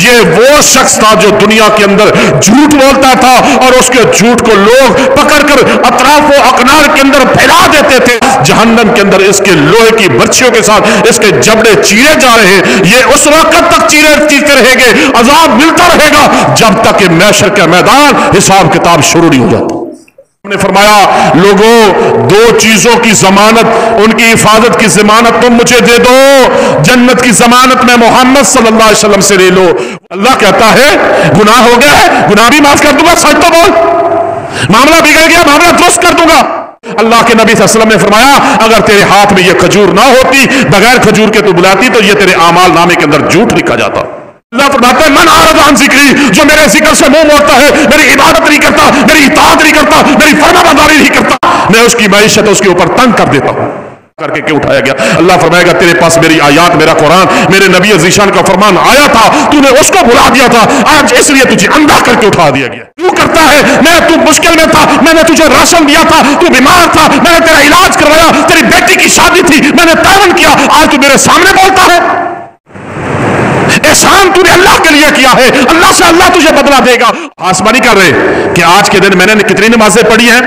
یہ وہ شخص تھا جو دنیا کے اندر جھوٹ بولتا تھا اور اس کے جھوٹ کو لوگ پکڑ کر اطراف و اکنار کے اندر پھیلا دیتے تھے. جہنم کے اندر اس کے لوہے کی برچھیوں کے ساتھ اس کے جبڑے چیرے جا رہے ہیں. یہ اس وقت تک چیرتے رہیں گے, عذاب ملتا رہے گا جب تک کہ محشر کا میدان حساب کتاب شروع نہیں ہو جاتا. نے فرمایا لوگوں دو چیزوں کی ضمانت, ان کی حفاظت کی ضمانت تم مجھے دے دو, جنت کی ضمانت میں محمد صلی اللہ علیہ وسلم سے لے لو. اللہ کہتا ہے گناہ ہو گیا ہے, گناہ بھی معاف کر دوں گا, سچ تو بول, معاملہ بگڑ گیا, معاملہ درست کر دوں گا. اللہ کے نبی صلی اللہ علیہ وسلم نے فرمایا اگر تیرے ہاتھ میں یہ کھجور نہ ہوتی, بغیر کھجور کے تو بلاتی, تو یہ تیرے اعمال نامے کے اندر جھوٹ لکھا جاتا. اللہ فرماتا ہے من اعرض عن ذکری, جو میرے ذکر سے منہ موڑتا ہے, میری عبادت نہیں کرتا, میری اطاعت نہیں کرتا, میری فرما برداری نہیں کرتا, میں اس کی معیشت اس کے اوپر تنگ کر دیتا ہوں. کر کے کیوں اٹھایا گیا؟ اللہ فرمائے گا تیرے پاس میری آیات, میرا قرآن, میرے نبی عزیزان کا فرمان آیا تھا, تو نے اس کو بھلا دیا تھا, آج اس لیے تجھے اندھا کر کے اٹھا دیا گیا. کیوں کرتا ہے؟ تو مشکل میں تھا, میں نے تجھے راشن دیا تھا, تو بیمار تھا, میں نے تیرا علاج کروایا, تیری بیٹی کی شادی تھی, میں نے تعاون کیا, آج تو میرے سامنے بولتا ہے. احسان تو نے اللہ کے لیے کیا ہے, اللہ سے اللہ تجھے بدلہ دے گا. آسمانی کر رہے کہ آج کے دن میں نے کتنی نمازیں پڑھی ہیں,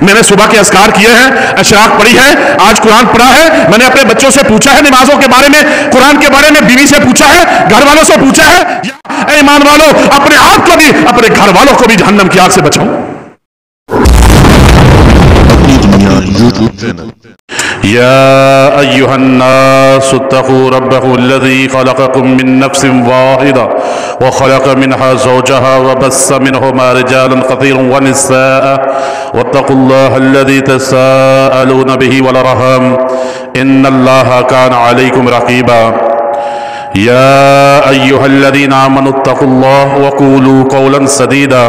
میں نے صبح کے اذکار کیے ہیں, اشراق پڑھی ہے, آج قرآن پڑھا ہے, میں نے اپنے بچوں سے پوچھا ہے نمازوں کے بارے میں, قرآن کے بارے میں بیوی سے پوچھا ہے, گھر والوں سے پوچھا ہے. اے ایمان والو, اپنے آپ کو بھی اپنے گھر والوں کو بھی جہنم کی آگ سے بچاؤ. اپنی دنیا یوٹیوب چینل. يا أيها الناس اتقوا ربكم الذي خلقكم من نفس واحدة وخلق منها زوجها وبث منهما رجالا كثيرا ونساء واتقوا الله الذي تساءلون به والأرحام إن الله كان عليكم رقيبا. يا أيها الذين آمنوا اتقوا الله وقولوا قولا سديدا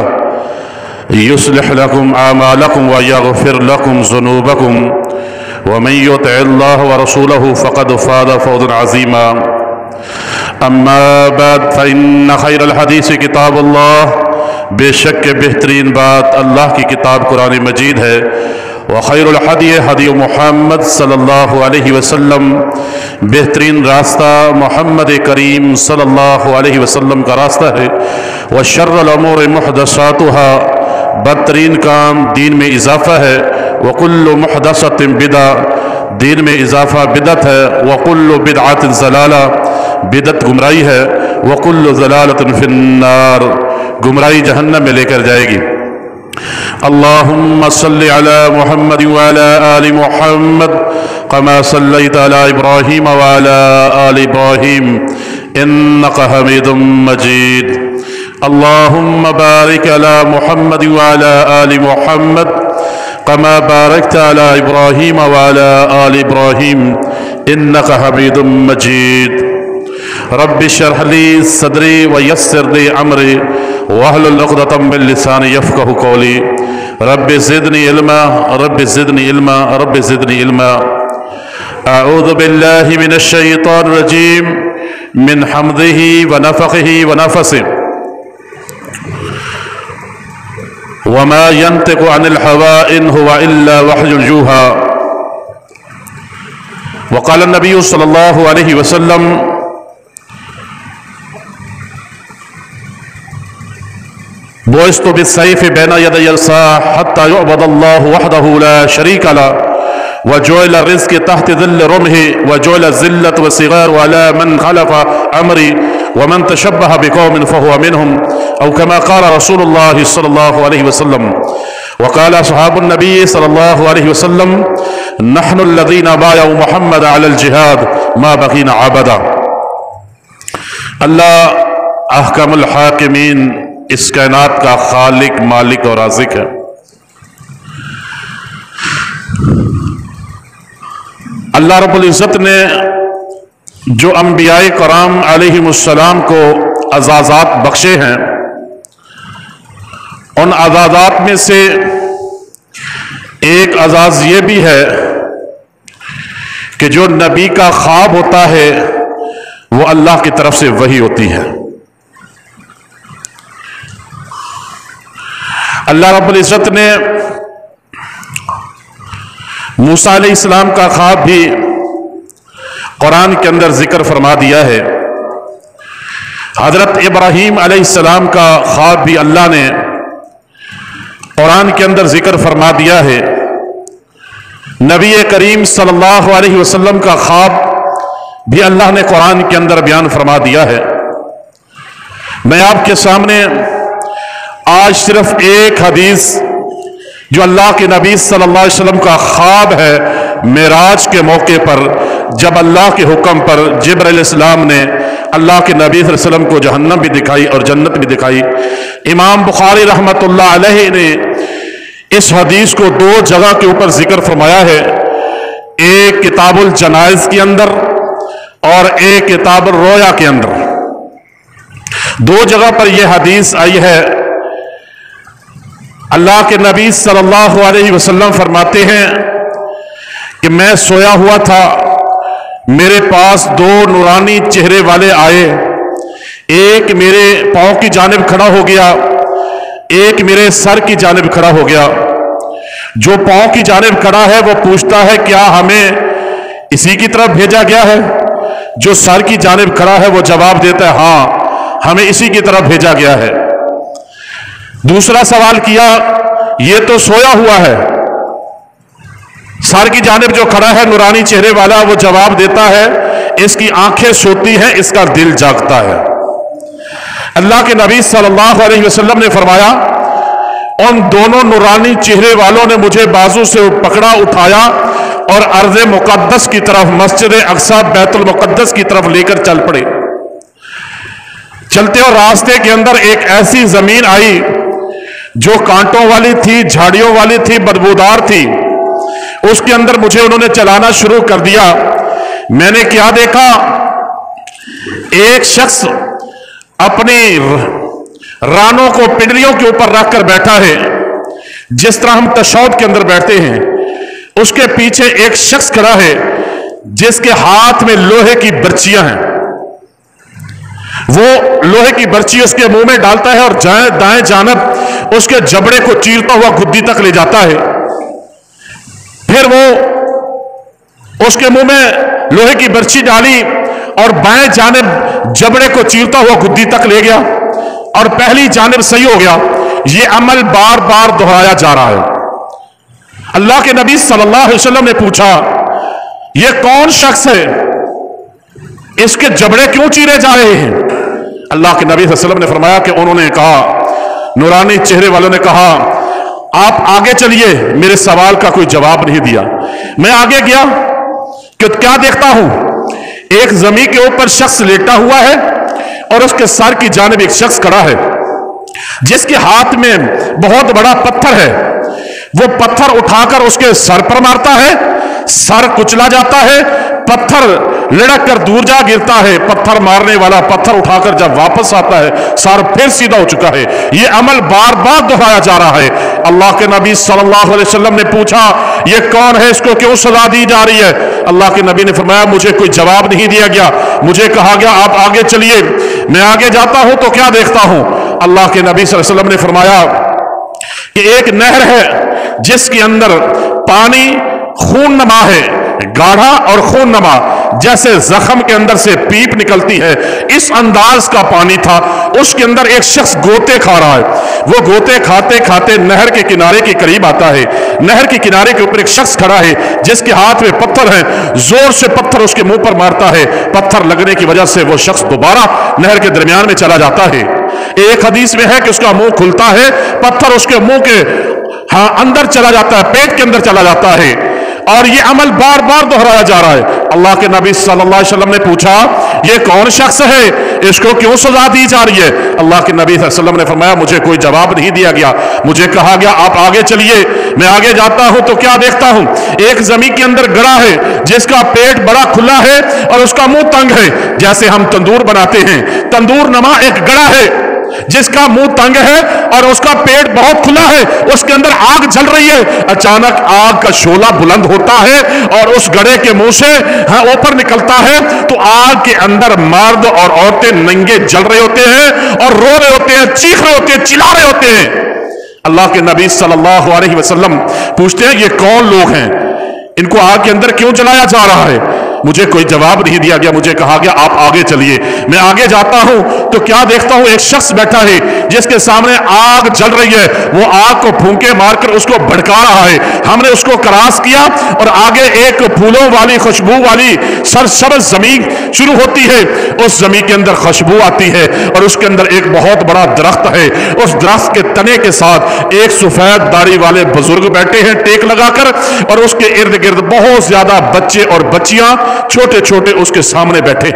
يصلح لكم أعمالكم ويغفر لكم ذنوبكم ومن يطع الله ورسوله فقد فاز فوزا عظيما. اما بعد فإن خير الحديث كتاب الله, بے شک کہ بہترین بات اللہ کی کتاب قرآن مجید ہے. وخیر الحدی حدی محمد صلی اللہ علیہ وسلم, بہترین راستہ محمد کریم صلی اللہ علیہ وسلم کا راستہ ہے. وشر الامور محدثاتها, بدترین کام دین میں اضافہ ہے. وکل محدثۃ بدعہ, دین میں اضافہ بدعت ہے. وکل بدعۃ ضلالہ, بدعت گمراہی ہے. وکل ضلالۃ فی النار, گمراہی جہنم میں لے کر جائے گی. اللہم صلی علی محمد وعلی آل محمد کما صلیت علی ابراہیم وعلی آل ابراہیم انک حمید مجید. اللہم بارک علی محمد وعلی آل محمد كما باركت على إبراهيم وعلى آل إبراهيم إنك حميد مجيد. رب اشرح لي صدري ويسر لي أمري واحلل عقدة من لساني يفقهوا قولي. رب زدني علما, رب زدني علما, رب زدني علما. أعوذ بالله من الشيطان الرجيم من حمده ونفخه ونفسه. وما ينطق عن الهوى إن هو إلا وحي يوحى. وقال النبي صلى الله عليه وسلم بعثت بالسيف بين يدي الساعة حتى يعبد الله وحده لا شريك له وجعل الرزق تحت ظل رمحه وجعل الذلة والصغار على من خلف أمري ومن تشبه بقوم فهو منهم أو كما قال رسول الله صلى الله عليه وسلم. وقال أصحاب النبي صلى الله عليه وسلم نحن الذين بايعوا محمد على الجهاد ما بقينا عبدا. اللہ احکم الحاکمین, اس کائنات کا خالق, مالک اور رازق ہے. اللہ رب العزت نے جو انبیاء کرام علیہم السلام کو اعزازات بخشے ہیں, ان اعزازات میں سے ایک اعزاز یہ بھی ہے کہ جو نبی کا خواب ہوتا ہے وہ اللہ کی طرف سے وحی ہوتی ہے. اللہ رب العزت نے موسیٰ علیہ السلام کا خواب بھی قرآن کے اندر ذکر فرما دیا ہے. हजरत इब्राहीम अलैहिस्सलाम का ख्वाब भी अल्लाह ने कुरान के अंदर जिक्र फरमा दिया है। नबी करीम सल्लल्लाहु अलैहि वसल्लम का ख्वाब भी अल्लाह ने कुरान के अंदर बयान फरमा दिया है। मैं आपके सामने आज सिर्फ एक हदीस जो अल्लाह के नबी सल्लल्लाहु अलैहि वसल्लम का ख्वाब है, मेराज के मौके पर जब अल्लाह के हुक्म पर जिब्राइल अलैहिस्सलाम ने अल्लाह के नबी सल्लल्लाहु अलैहि वसल्लम को जहन्नम भी दिखाई और जन्नत भी दिखाई। इमाम बुखारी रहमतुल्लाह अलैहि ने इस हदीस को दो जगह के ऊपर जिक्र फरमाया है, एक किताबुल जनाइज के अंदर और एक किताबुल रोया के अंदर। दो जगह पर यह हदीस आई है। अल्लाह के नबी सल्लल्लाहु अलैहि वसल्लम फरमाते हैं कि मैं सोया हुआ था, मेरे पास दो नूरानी चेहरे वाले आए, एक मेरे पांव की जानिब खड़ा हो गया, एक मेरे सर की जानिब खड़ा हो गया। जो पांव की जानिब खड़ा है वो पूछता है क्या हमें इसी की तरफ भेजा गया है? जो सर की जानिब खड़ा है वो जवाब देता है हाँ, हमें इसी की तरफ भेजा गया है। दूसरा सवाल किया, ये तो सोया हुआ है। सर की जानिब जो खड़ा है नूरानी चेहरे वाला, वो जवाब देता है इसकी आंखें सोती हैं, इसका दिल जागता है। अल्लाह के नबी सल्लल्लाहु अलैहि वसल्लम ने फरमाया, उन दोनों नूरानी चेहरे वालों ने मुझे बाजू से पकड़ा, उठाया और अर्ज़ मुक़द्दस की तरफ, मस्जिद अक़सा बैतुल मुक़द्दस की तरफ लेकर चल पड़े। चलते और रास्ते के अंदर एक ऐसी जमीन आई जो कांटों वाली थी, झाड़ियों वाली थी, बदबूदार थी। उसके अंदर मुझे उन्होंने चलाना शुरू कर दिया। मैंने क्या देखा, एक शख्स अपनी रानों को पिंडलियों के ऊपर रखकर बैठा है, जिस तरह हम तशौद के अंदर बैठते हैं। उसके पीछे एक शख्स खड़ा है जिसके हाथ में लोहे की बर्चियां हैं। वो लोहे की बर्ची उसके मुंह में डालता है और दाएं जानब उसके जबड़े को चीरता हुआ गुद्दी तक ले जाता है। फिर वो उसके मुंह में लोहे की बर्ची डाली और बाएं जानब जबड़े को चीरता हुआ गुद्दी तक ले गया और पहली जानब सही हो गया। ये अमल बार बार दोहराया जा रहा है। अल्लाह के नबी सल्लल्लाहु अलैहि वसल्लम ने पूछा, ये कौन शख्स है, इसके जबड़े क्यों चीरे जा रहे हैं? अल्लाह के नबी सल्लल्लाहु अलैहि वसल्लम ने फरमाया कि उन्होंने कहा, नूरानी चेहरे वालों ने कहा, आप आगे चलिए। मेरे सवाल का कोई जवाब नहीं दिया। मैं आगे गया कि क्या देखता हूं, एक जमीन के ऊपर शख्स लेटा हुआ है और उसके सर की जानिब एक शख्स खड़ा है जिसके हाथ में बहुत बड़ा पत्थर है। वो पत्थर उठाकर उसके सर पर मारता है, सर कुचला जाता है, पत्थर लड़क कर दूर जा गिरता है। पत्थर मारने वाला पत्थर उठाकर जब वापस आता है, सर फिर सीधा हो चुका है। ये अमल बार बार दोहराया जा रहा है। अल्लाह के नबी सल्लल्लाहु अलैहि वसल्लम ने पूछा, ये कौन है, इसको क्यों सजा दी जा रही है? अल्लाह के नबी ने फरमाया, मुझे कोई जवाब नहीं दिया गया। मुझे कहा गया आप आगे चलिए। मैं आगे जाता हूं तो क्या देखता हूं, अल्लाह के नबी सल्लल्लाहु अलैहि वसल्लम ने फरमाया कि एक नहर है जिसके अंदर पानी खून नमा है, गाढ़ा और खून नमा, जैसे जख्म के अंदर से पीप निकलती है, इस अंदाज का पानी था। उसके अंदर एक शख्स गोते खा रहा है। वो गोते खाते खाते नहर के किनारे के करीब आता है। नहर के किनारे के ऊपर एक शख्स खड़ा है जिसके हाथ में पत्थर है। जोर से पत्थर उसके मुंह पर मारता है। पत्थर लगने की वजह से वो शख्स दोबारा नहर के दरमियान में चला जाता है। एक हदीस में है कि उसका मुंह खुलता है, पत्थर उसके मुंह के अंदर चला जाता है, पेट के अंदर चला जाता है। और ये अमल बार बार दोहराया जा रहा है। अल्लाह के नबी सल्लल्लाहु अलैहि वसल्लम ने पूछा, ये कौन शख्स है, इसको क्यों सजा दी जा रही है? अल्लाह के नबी सल्लल्लाहु अलैहि वसल्लम ने फरमाया, मुझे कोई जवाब नहीं दिया गया। मुझे कहा गया आप आगे चलिए। मैं आगे जाता हूं तो क्या देखता हूं, एक जमीन के अंदर गड़ा है जिसका पेट बड़ा खुला है और उसका मुंह तंग है। जैसे हम तंदूर बनाते हैं, तंदूर नमा एक गड़ा है जिसका मुंह तंग है और उसका पेट बहुत खुला है, उसके अंदर आग जल रही है। अचानक आग का शोला बुलंद होता है और उस गड़े के मुंह से ऊपर निकलता है, तो आग के अंदर मर्द और औरतें नंगे जल रहे होते हैं और रो रहे होते हैं, चीख रहे होते हैं, चिल्ला रहे होते हैं। अल्लाह के नबी सल्लल्लाहु अलैहि वसल्लम पूछते हैं, ये कौन लोग हैं, इनको आग के अंदर क्यों जलाया जा रहा है? मुझे कोई जवाब नहीं दिया गया। मुझे कहा गया आप आगे चलिए। मैं आगे जाता हूं تو کیا دیکھتا ہوں ایک شخص بیٹھا ہے جس کے سامنے آگ جل رہی ہے، وہ آگ کو پھونکے مار کر اس کو بھڑکا رہا ہے۔ ہم نے اس کو کراس کیا اور آگے ایک پھولوں والی خوشبو والی سرسبز زمین شروع ہوتی ہے، اس زمین کے اندر خوشبو آتی ہے اور اس کے اندر ایک بہت بڑا درخت ہے، اس درخت کے تنے کے ساتھ ایک سفید داڑھی والے بزرگ بیٹھے ہیں ٹیک لگا کر، اور اس کے ارد گرد بہت زیادہ بچے اور بچیاں چھوٹے چھوٹے اس کے سامنے بیٹھے۔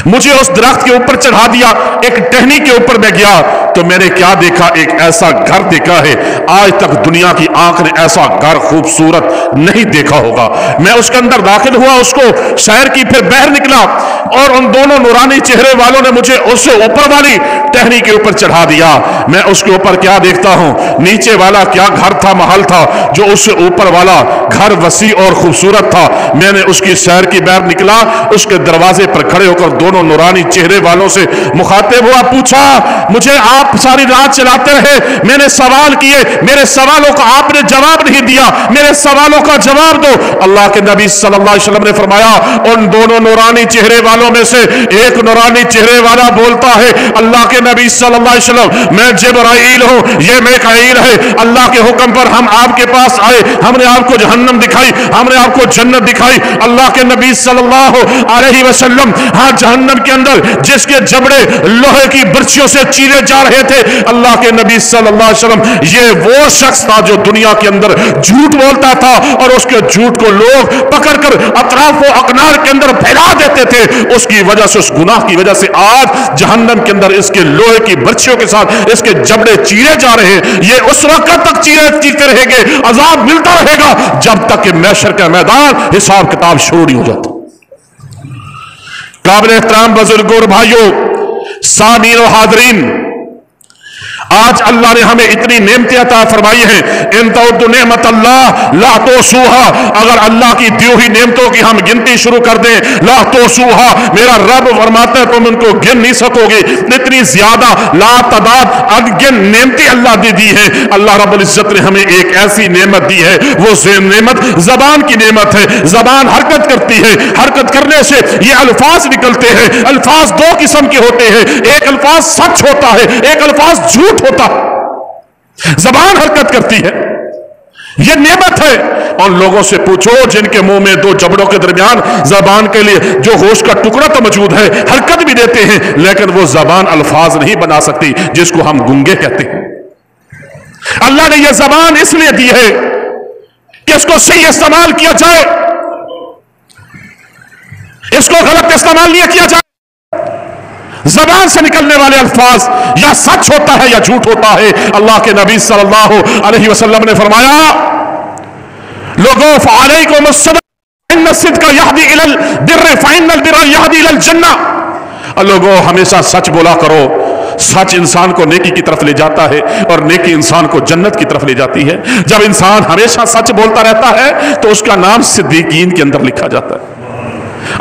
مجھے اس درخت کے اوپر چڑھا دیا، ایک ٹہنی کے اوپر میں گیا تو میں نے کیا دیکھا، ایک ایسا گھر دیکھا ہے آج تک دنیا کی آنکھ نے ایسا گھر خوبصورت نہیں دیکھا ہوگا۔ میں اس کے اندر داخل ہوا، اس کو سیر کی، پھر باہر نکلا اور ان دونوں نورانی چہرے والوں نے مجھے اس سے اوپر والی ٹہنی کے اوپر چڑھا دیا۔ میں اس کے اوپر کیا دیکھتا ہوں، نیچے والا کیا گھر تھا، محل تھا، جو اس سے اوپر والا گھر وسیع اور خوبصورت تھا۔ میں نے اس کی سیر کی باہر نکلا، اس کے دروازے پر کھڑے ہو کر دونوں نورانی چہرے والوں سے مخاطب ہوا، پوچھا مجھے آپ ساری رات چلاتے رہے، میں نے سوال کیے، میرے سوالوں کا آپ نے جواب نہیں دیا، میرے سوالوں کا جواب دو۔ اللہ کے نبی صلی اللہ علیہ وسلم نے فرمایا ان دونوں نورانی چہرے والوں میں سے ایک نورانی چہرے والا بولتا ہے، اللہ کے نبی صلی اللہ علیہ وسلم میں جبرائیل ہوں، یہ میکائیل ہے، اللہ کے حکم پر ہم آپ کے پاس آئے، ہم نے آپ کو جہنم دکھائی، ہم نے آپ کو جنت دکھائی۔ اللہ کے نبی صلی اللہ علیہ وسلم ہاں جہنم کے اندر جس کے جبڑے لوہے کی برچیوں سے چیرے جا رہے تھے، اللہ کے نبی صلی اللہ علیہ وسلم یہ وہ شخص تھا جو دنیا کے اندر جھوٹ بولتا تھا اور اس کے جھوٹ کو لوگ پکڑ کر اطراف و اکنار کے اندر پھیلا دیتے تھے، اس کی وجہ سے، اس گناہ کی وجہ سے آج جہنم کے اندر اس کے لوہے کی برچیوں کے ساتھ اس کے جبڑے چیرے جا رہے ہیں۔ یہ اس وقت تک چیرتے رہیں گے، عذاب ملتا رہے گا جب تک کہ محشر کا میدان حساب کتاب شروع نہیں ہو جاتا۔ قابل احترام بزرگوں اور بھائیوں، سامعین و حاضرین، آج اللہ نے ہمیں اتنی نعمتیں عطا فرمائی ہیں، ان تعدوا نعمت اللہ لا تحصوها، اگر اللہ کی دی ہوئی نعمتوں کی ہم گنتی شروع کر دیں، لا تحصوها، میرا رب فرماتا ہے تم ان کو گن نہیں سکو گے، اتنی زیادہ لا تعداد انگن نعمتیں اللہ نے دی ہیں۔ اللہ رب العزت نے ہمیں ایک ایسی نعمت دی ہے، وہ نعمت زبان کی نعمت ہے۔ زبان حرکت کرتی ہے، حرکت کرنے سے یہ الفاظ نکلتے ہیں۔ الفاظ دو قسم کے ہوتے ہیں، ایک الفاظ سچ ہوتا ہے، ایک الفاظ جھوٹ ہوتا ہے۔ زبان حرکت کرتی ہے، یہ نعمت ہے۔ ان لوگوں سے پوچھو جن کے منہ میں دو جبڑوں کے درمیان زبان کے لیے جو ہوش کا ٹکڑا تو موجود ہے، حرکت بھی دیتے ہیں، لیکن وہ زبان الفاظ نہیں بنا سکتی، جس کو ہم گنگے کہتے ہیں۔ اللہ نے یہ زبان اس لیے دی ہے کہ اس کو صحیح استعمال کیا جائے، اس کو غلط استعمال نہیں کیا جائے۔ زبان سے نکلنے والے الفاظ یا سچ ہوتا ہے یا جھوٹ ہوتا ہے۔ اللہ کے نبی صلی اللہ علیہ وسلم نے فرمایا لوگوں فعلیکم الصدق ان الصدق یہدی الی البر فان البر یہدی الی الجنہ، لوگوں ہمیشہ سچ بولا کرو، سچ انسان کو نیکی کی طرف لے جاتا ہے اور نیکی انسان کو جنت کی طرف لے جاتی ہے۔ جب انسان ہمیشہ سچ بولتا رہتا ہے تو اس کا نام صدیقین کے اندر لکھا جاتا ہے۔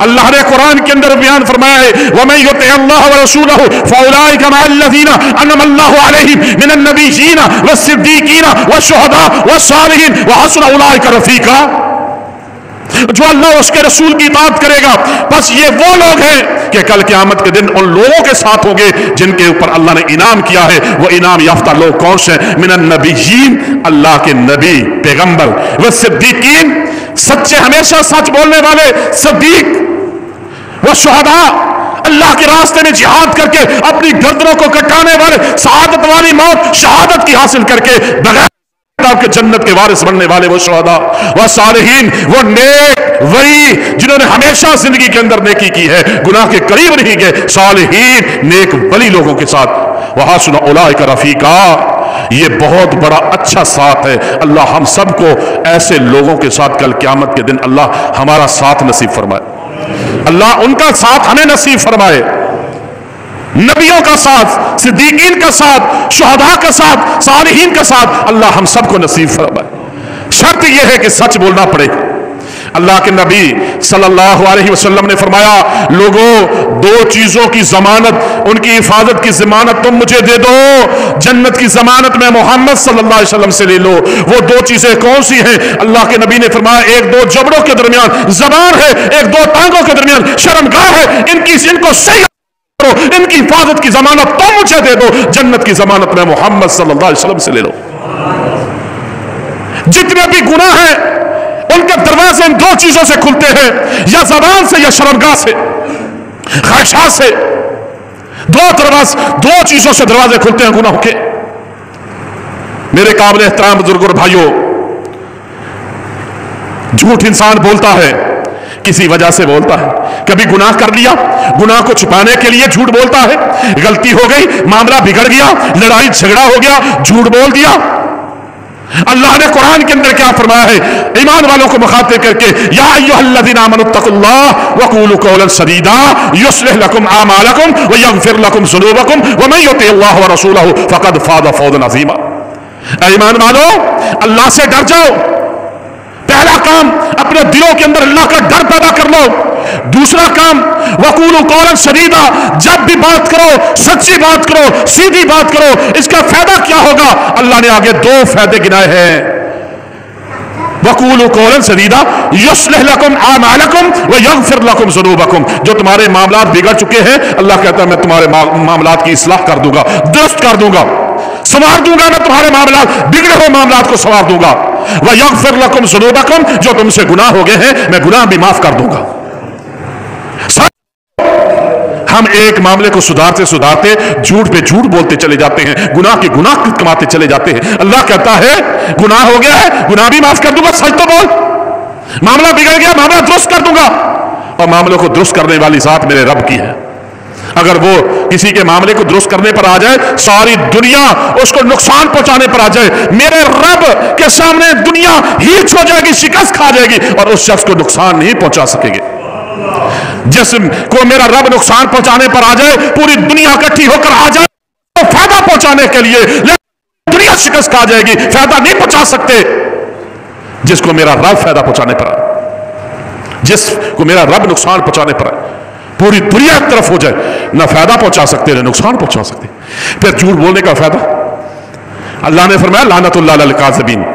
اللہ نے قرآن کے اندر بیان فرمایا ہے وَمَن يُطِعِ اللَّهَ وَرَسُولَهُ فَأُولَٰئِكَ مَعَ الَّذِينَ أَنْعَمَ اللَّهُ عَلَيْهِم مِّنَ النَّبِيِّينَ وَالصِّدِّيقِينَ وَالشُّهَدَاءِ وَالصَّالِحِينَ وَحَسُنَ أُولَٰئِكَ رَفِيقًا۔ جو اللہ اور اس کے رسول کی اطاعت کرے گا، بس یہ وہ لوگ ہیں کہ کل قیامت کے دن ان لوگوں کے ساتھ ہوں گے جن کے اوپر اللہ نے انعام کیا ہے۔ وہ انعام یافتہ لوگ کون سے ہیں؟ من النبیین، اللہ کے نبی پیغمبر، والصدیقین، سچے ہمیشہ سچ بولنے والے صدیق، والشہداء، اللہ کے راستے میں جہاد کر کے اپنی گردنوں کو کٹانے والے، سعادت والی موت شہادت کی حاصل کر کے بغیر کہ جنت کے وارث بننے والے وہ شہداء، والصالحین، وہ نیک ولی جنہوں نے ہمیشہ زندگی کے اندر نیکی کی ہے، گناہ کے قریب نہیں گئے، صالحین نیک ولی لوگوں کے ساتھ، وحسن اولئک رفیقا، یہ بہت بڑا اچھا ساتھ ہے۔ اللہ ہم سب کو ایسے لوگوں کے ساتھ کل قیامت کے دن اللہ ہمارا ساتھ نصیب فرمائے، اللہ ان کا ساتھ ہمیں نصیب فرمائے، نبیوں کا ساتھ، صدیقین کا ساتھ، شہداء کا ساتھ، صالحین کا ساتھ اللہ ہم سب کو نصیب فرمائے۔ شرط یہ ہے کہ سچ بولنا پڑے گا۔ اللہ کے نبی صلی اللہ علیہ وسلم نے فرمایا لوگوں دو چیزوں کی ضمانت، ان کی حفاظت کی ضمانت تم مجھے دے دو، جنت کی ضمانت میں محمد صلی اللہ علیہ وسلم سے لے لو۔ وہ دو چیزیں کون سی ہیں؟ اللہ کے نبی نے فرمایا ایک دو جبڑوں کے درمیان زبان ہے، ایک دو ٹانگوں کے درمیان شرمگاہ ہے، ان کو صحیح کرو، ان की हिफाजत की जमानत तुम मुझे दे दो, जन्नत की जमानत मैं मोहम्मद सल्लल्लाहु अलैहि वसल्लम से ले लो। जितने भी गुनाह हैं उनके दरवाजे इन दो चीजों से खुलते हैं, या जबान से या शर्मगाह से, ख्वाहिशात से। दो चीजों से दरवाजे खुलते हैं गुनाहों के। मेरे काबिल एहतराम बुजुर्गों और भाइयों, झूठ इंसान बोलता है, किसी वजह से बोलता है। कभी गुनाह कर लिया, गुनाह को छुपाने के लिए झूठ बोलता है, गलती हो गई, मामला बिगड़ गया, लड़ाई झगड़ा हो गया, झूठ बोल दिया। अल्लाह ने कुरान के अंदर क्या फरमाया है ईमान वालों को मुखातिब करके, या अय्युहल्लज़ीना आमनुत्तकुल्लाह वक़ूलू कौलन सदीदा युस्लिह लकुम आमालकुम व यग़फिर लकुम ज़ुनूबकुम व मन युतिअल्लाह व रसूलहु फ़क़द फ़ाज़ फ़ौज़न अज़ीमा। ईमान वालों, अल्लाह से डर जाओ। पहला काम, अपने दिलों के अंदर अल्लाह का डर पैदा कर लो। दूसरा काम, वक़ूलू कौलन सदीदा, जब भी बात करो सच्ची बात करो, सीधी बात करो। इसका फायदा क्या होगा? अल्लाह ने आगे दो फायदे गिनाए हैं। वक़ूलू कौलन सदीदा युस्लिह लकुम आमालकुम व यग़फिर लकुम ज़ुनूबकुम। जो तुम्हारे मामलात बिगड़ चुके हैं, अल्लाह कहता है मैं तुम्हारे मामलात की इस्लाह कर दूंगा, दुरुस्त कर दूंगा, संवार दूंगा। मैं तुम्हारे मामलात, बिगड़े हुए मामलात को संवार दूंगा। व यग़फिर लकुम ज़ुनूबकुम, जो तुमसे गुनाह हो गए हैं मैं गुनाह भी माफ कर दूंगा। हम एक मामले को सुधारते सुधारते झूठ पे झूठ बोलते चले जाते हैं, गुनाह के गुनाह कमाते चले जाते हैं। अल्लाह कहता है गुनाह हो गया है, गुनाह भी माफ कर दूंगा, सच तो बोल। मामला बिगड़ गया, मामला दुरुस्त कर दूंगा। और मामलों को दुरुस्त करने वाली जात मेरे रब की है। अगर वो किसी के मामले को दुरुस्त करने पर आ जाए, सारी दुनिया उसको नुकसान पहुंचाने पर आ जाए, मेरे रब के सामने दुनिया हीच हो जाएगी, शिकस्त खा जाएगी और उस शख्स को नुकसान नहीं पहुंचा सकेंगे। जिसको मेरा रब नुकसान पहुंचाने पर आ जाए, पूरी दुनिया इकट्ठी होकर आ जाए तो फायदा पहुंचाने के लिए, लेकिन दुनिया शिकस्त खा जाएगी, फायदा नहीं पहुंचा सकते। जिसको मेरा रब फायदा पहुंचाने पर आए, जिसको मेरा रब नुकसान पहुंचाने पर आए, पूरी दुनिया एक तरफ हो जाए, ना फायदा पहुंचा सकते ना नुकसान पहुंचा सकते। फिर झूठ बोलने का फायदा, अल्लाह ने फरमाया लानतुल्लाह अलल काज़िबीन,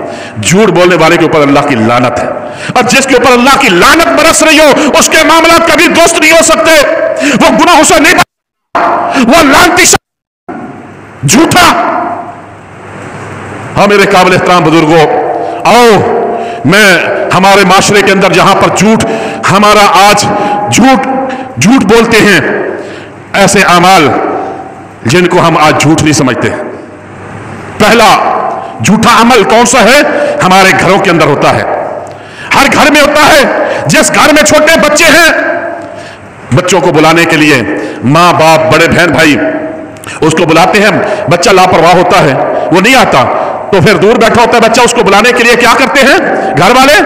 झूठ बोलने वाले के ऊपर अल्लाह की लानत है। और जिसके ऊपर अल्लाह की लानत बरस रही हो, उसके मामला कभी दुरुस्त नहीं हो सकते। वो गुनाहों से नहीं, वो लानती झूठा। हाँ मेरे काबिल एहतराम बुजुर्गों, आओ मैं हमारे माशरे के अंदर जहां पर झूठ, हमारा आज झूठ बोलते हैं, ऐसे अमाल जिनको हम आज झूठ नहीं समझते। पहला झूठा अमल कौन सा है? हमारे घरों के अंदर होता है, हर घर में होता है। जिस घर में छोटे बच्चे हैं, बच्चों को बुलाने के लिए माँ बाप, बड़े बहन भाई उसको बुलाते हैं, बच्चा लापरवाह होता है, वो नहीं आता, तो फिर दूर बैठा होता है बच्चा, उसको बुलाने के लिए क्या करते हैं घर वाले?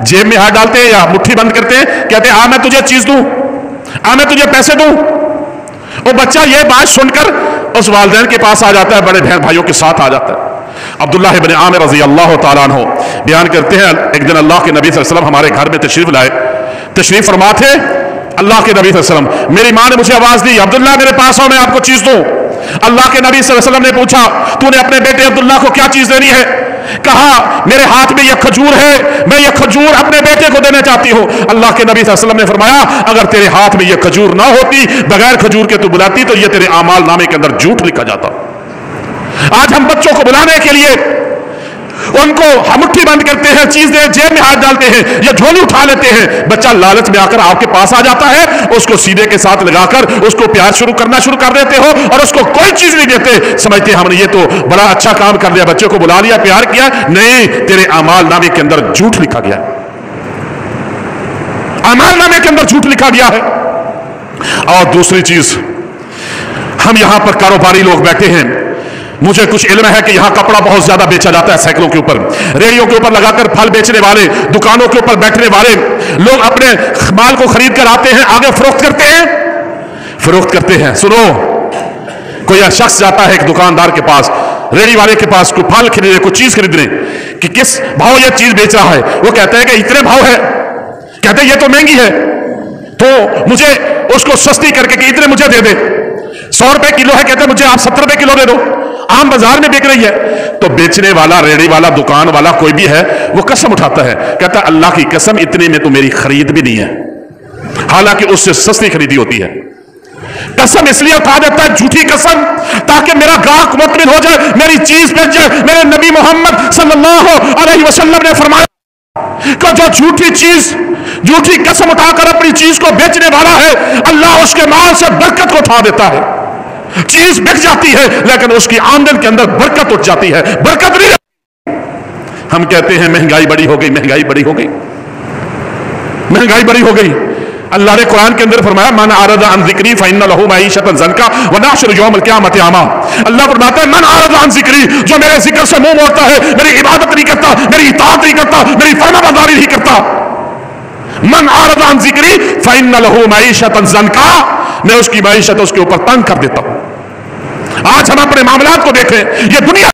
जेब में हाथ डालते हैं या मुट्ठी बंद करते हैं, कहते हैं आ मैं तुझे चीज दूं, आ मैं तुझे पैसे दूं। वो बच्चा ये बात सुनकर उस वालिदैन के पास आ जाता है, बड़े बहन भाइयों के साथ आ जाता है। अब्दुल्लाह इब्न आमिर रज़ी अल्लाह तआला अन्हु बयान करते हैं, एक दिन अल्लाह के नबी सल्लल्लाहु अलैहि वसल्लम हमारे घर में तशरीफ लाए। तशरीफ फरमा थे अल्लाह के नबी सल्लल्लाहु अलैहि वसल्लम, मेरी माँ ने मुझे आवाज दी, अब्दुल्लाह मेरे पास आओ, मैं आपको चीज दूं। अल्लाह के नबी सल्लल्लाहु अलैहि वसल्लम ने पूछा, तूने अपने बेटे अब्दुल्लाह को क्या चीज देनी है? कहा मेरे हाथ में यह खजूर है, मैं यह खजूर अपने बेटे को देना चाहती हूं। अल्लाह के नबी सल्लल्लाहु अलैहि वसल्लम ने फरमाया, अगर तेरे हाथ में यह खजूर ना होती, बगैर खजूर के तू बुलाती, तो यह तेरे आमाल नामे के अंदर झूठ लिखा जाता। आज हम बच्चों को बुलाने के लिए उनको मुट्ठी बंद करते हैं, चीज दे, जेब में हाथ डालते हैं या झोली उठा लेते हैं। बच्चा लालच में आकर आपके पास आ जाता है, उसको सीधे के साथ लगाकर उसको प्यार करना शुरू कर देते हो और उसको कोई चीज नहीं देते। समझते हमने ये तो बड़ा अच्छा काम कर लिया, बच्चे को बुला लिया, प्यार किया। नहीं, तेरे अमाल नामे के अंदर झूठ लिखा गया, अमाल नामे के अंदर झूठ लिखा गया है। और दूसरी चीज, हम यहां पर कारोबारी लोग बैठे हैं, मुझे कुछ इल्म है कि यहां कपड़ा बहुत ज्यादा बेचा जाता है, साइकिलों के ऊपर, रेडियो के ऊपर लगाकर फल बेचने वाले, दुकानों के ऊपर बैठने वाले लोग अपने माल को खरीद कर आते हैं, आगे फरोख्त करते हैं। सुनो, कोई शख्स जाता है एक दुकानदार के पास, रेडी वाले के पास, कोई फल खरीदने, कोई चीज खरीदने, कि किस भाव यह चीज बेच रहा है। वो कहते हैं कि इतने भाव है, कहते हैं ये तो महंगी है, तो मुझे उसको सस्ती करके कि इतने मुझे दे दे। 100 रुपए किलो है, कहते हैं मुझे आप 70 रुपए किलो दे दो, आम बाजार में बिक रही है। तो बेचने वाला, रेडी वाला, दुकान वाला कोई भी है, वो कसम उठाता है, कहता है अल्लाह की कसम इतने में तो मेरी खरीद भी नहीं है, हालांकि उससे सस्ती खरीदी होती है। कसम इसलिए उठा देता है, झूठी कसम, ताकि मेरा ग्राहक मुतमिन हो जाए, मेरी चीज बेच जाए। मेरे नबी मोहम्मद सल्लल्लाहु अलैहि वसल्लम ने फरमाया कि जो झूठी चीज, झूठी कसम उठाकर अपनी चीज को बेचने वाला है, अल्लाह उसके माल से बरकत को उठा देता है। चीज बिक जाती है लेकिन उसकी आमदन के अंदर बरकत उठ जाती है, बरकत नहीं। हम कहते हैं महंगाई बड़ी हो गई, महंगाई बड़ी हो गई, महंगाई बड़ी हो गई। अल्लाह ने कुरान के अंदर फरमाया, मन आरदा अन ज़िक्री फ़इन्न लहू मईशतन ज़नका व नहशुरु यौमल क़ियामति अमा। अल्लाह फरमाता है, मन आरदा अन ज़िक्री, जो मेरे जिक्र से मुंह मोड़ता है, मेरी इबादत नहीं करता, मेरी इताअत नहीं करता, मेरी फरमाबरदारी नहीं करता, मन आरदा अन ज़िक्री फ़इन्न लहू मईशतन ज़नका, मैं उसकी मईशत उसके ऊपर तंग कर देता हूं। आज हम अपने मामलात को देखें, ये दुनिया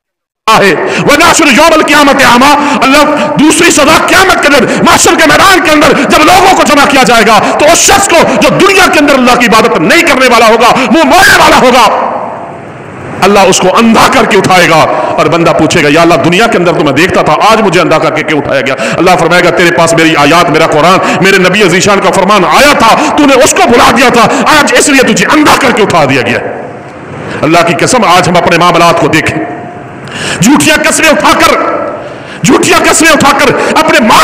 है, वनाशुर यौमल क़ियामत आमा। अल्लाह दूसरी सजा क़यामत के दिन माशर के मैदान के अंदर जब लोगों को जमा किया जाएगा, तो उस शख्स को जो दुनिया के अंदर अल्लाह की इबादत नहीं करने वाला होगा, मुंह मोड़ने वाला होगा, अल्लाह उसको अंधा करके उठाएगा और बंदा पूछेगा, या अल्लाह दुनिया के अंदर तो मैं देखता था, आज मुझे अंधा करके क्यों उठाया गया? अल्लाह फरमाएगा, तेरे पास मेरी आयात, मेरा कुरान, मेरे नबी अज़ीशान का फरमान आया था, तूने उसको भुला दिया था, आज इसलिए तुझे अंधा करके उठा दिया गया। अल्लाह की कसम, आज हम अपने मामलात को देखें, झूठियां कसमें उठाकर अपने मां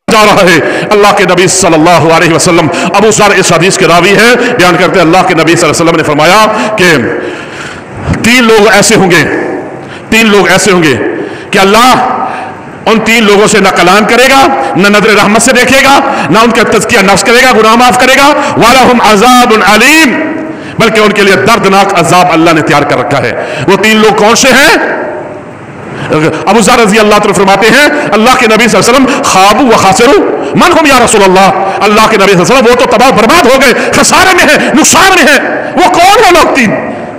जा रहा है। अल्लाह के नबी सल्लल्लाहु अलैहि वसल्लम, अबू ज़र इस हदीस के रावी है, बयान करते हैं, अल्लाह के नबी सल्लल्लाहु अलैहि वसल्लम ने फरमाया कि तीन लोग ऐसे होंगे कि अल्लाह उन तीन लोगों से न कलाम करेगा, न नजर रहमत से देखेगा, न उनका तज़किया नफ्स करेगा, गुनाह माफ करेगा, वलहुम अज़ाबुन अलीम, बल्कि उनके लिए दर्दनाक अजाब अल्लाह ने तैयार कर रखा है। वो तीन लोग कौन से हैं? अबू ज़र रज़ी अल्लाह तआला फरमाते हैं, अल्लाह के नबी सल्लल्लाहु अलैहि वसल्लम, खाबू व खासिरू मन हुम या रसूल अल्लाह। अल्लाह के नबी सल्लल्लाहु अलैहि वसल्लम, वो तो तबाह बर्बाद हो गए, खसारे में है, नुकसान में है। वो कौन है लोग तीन?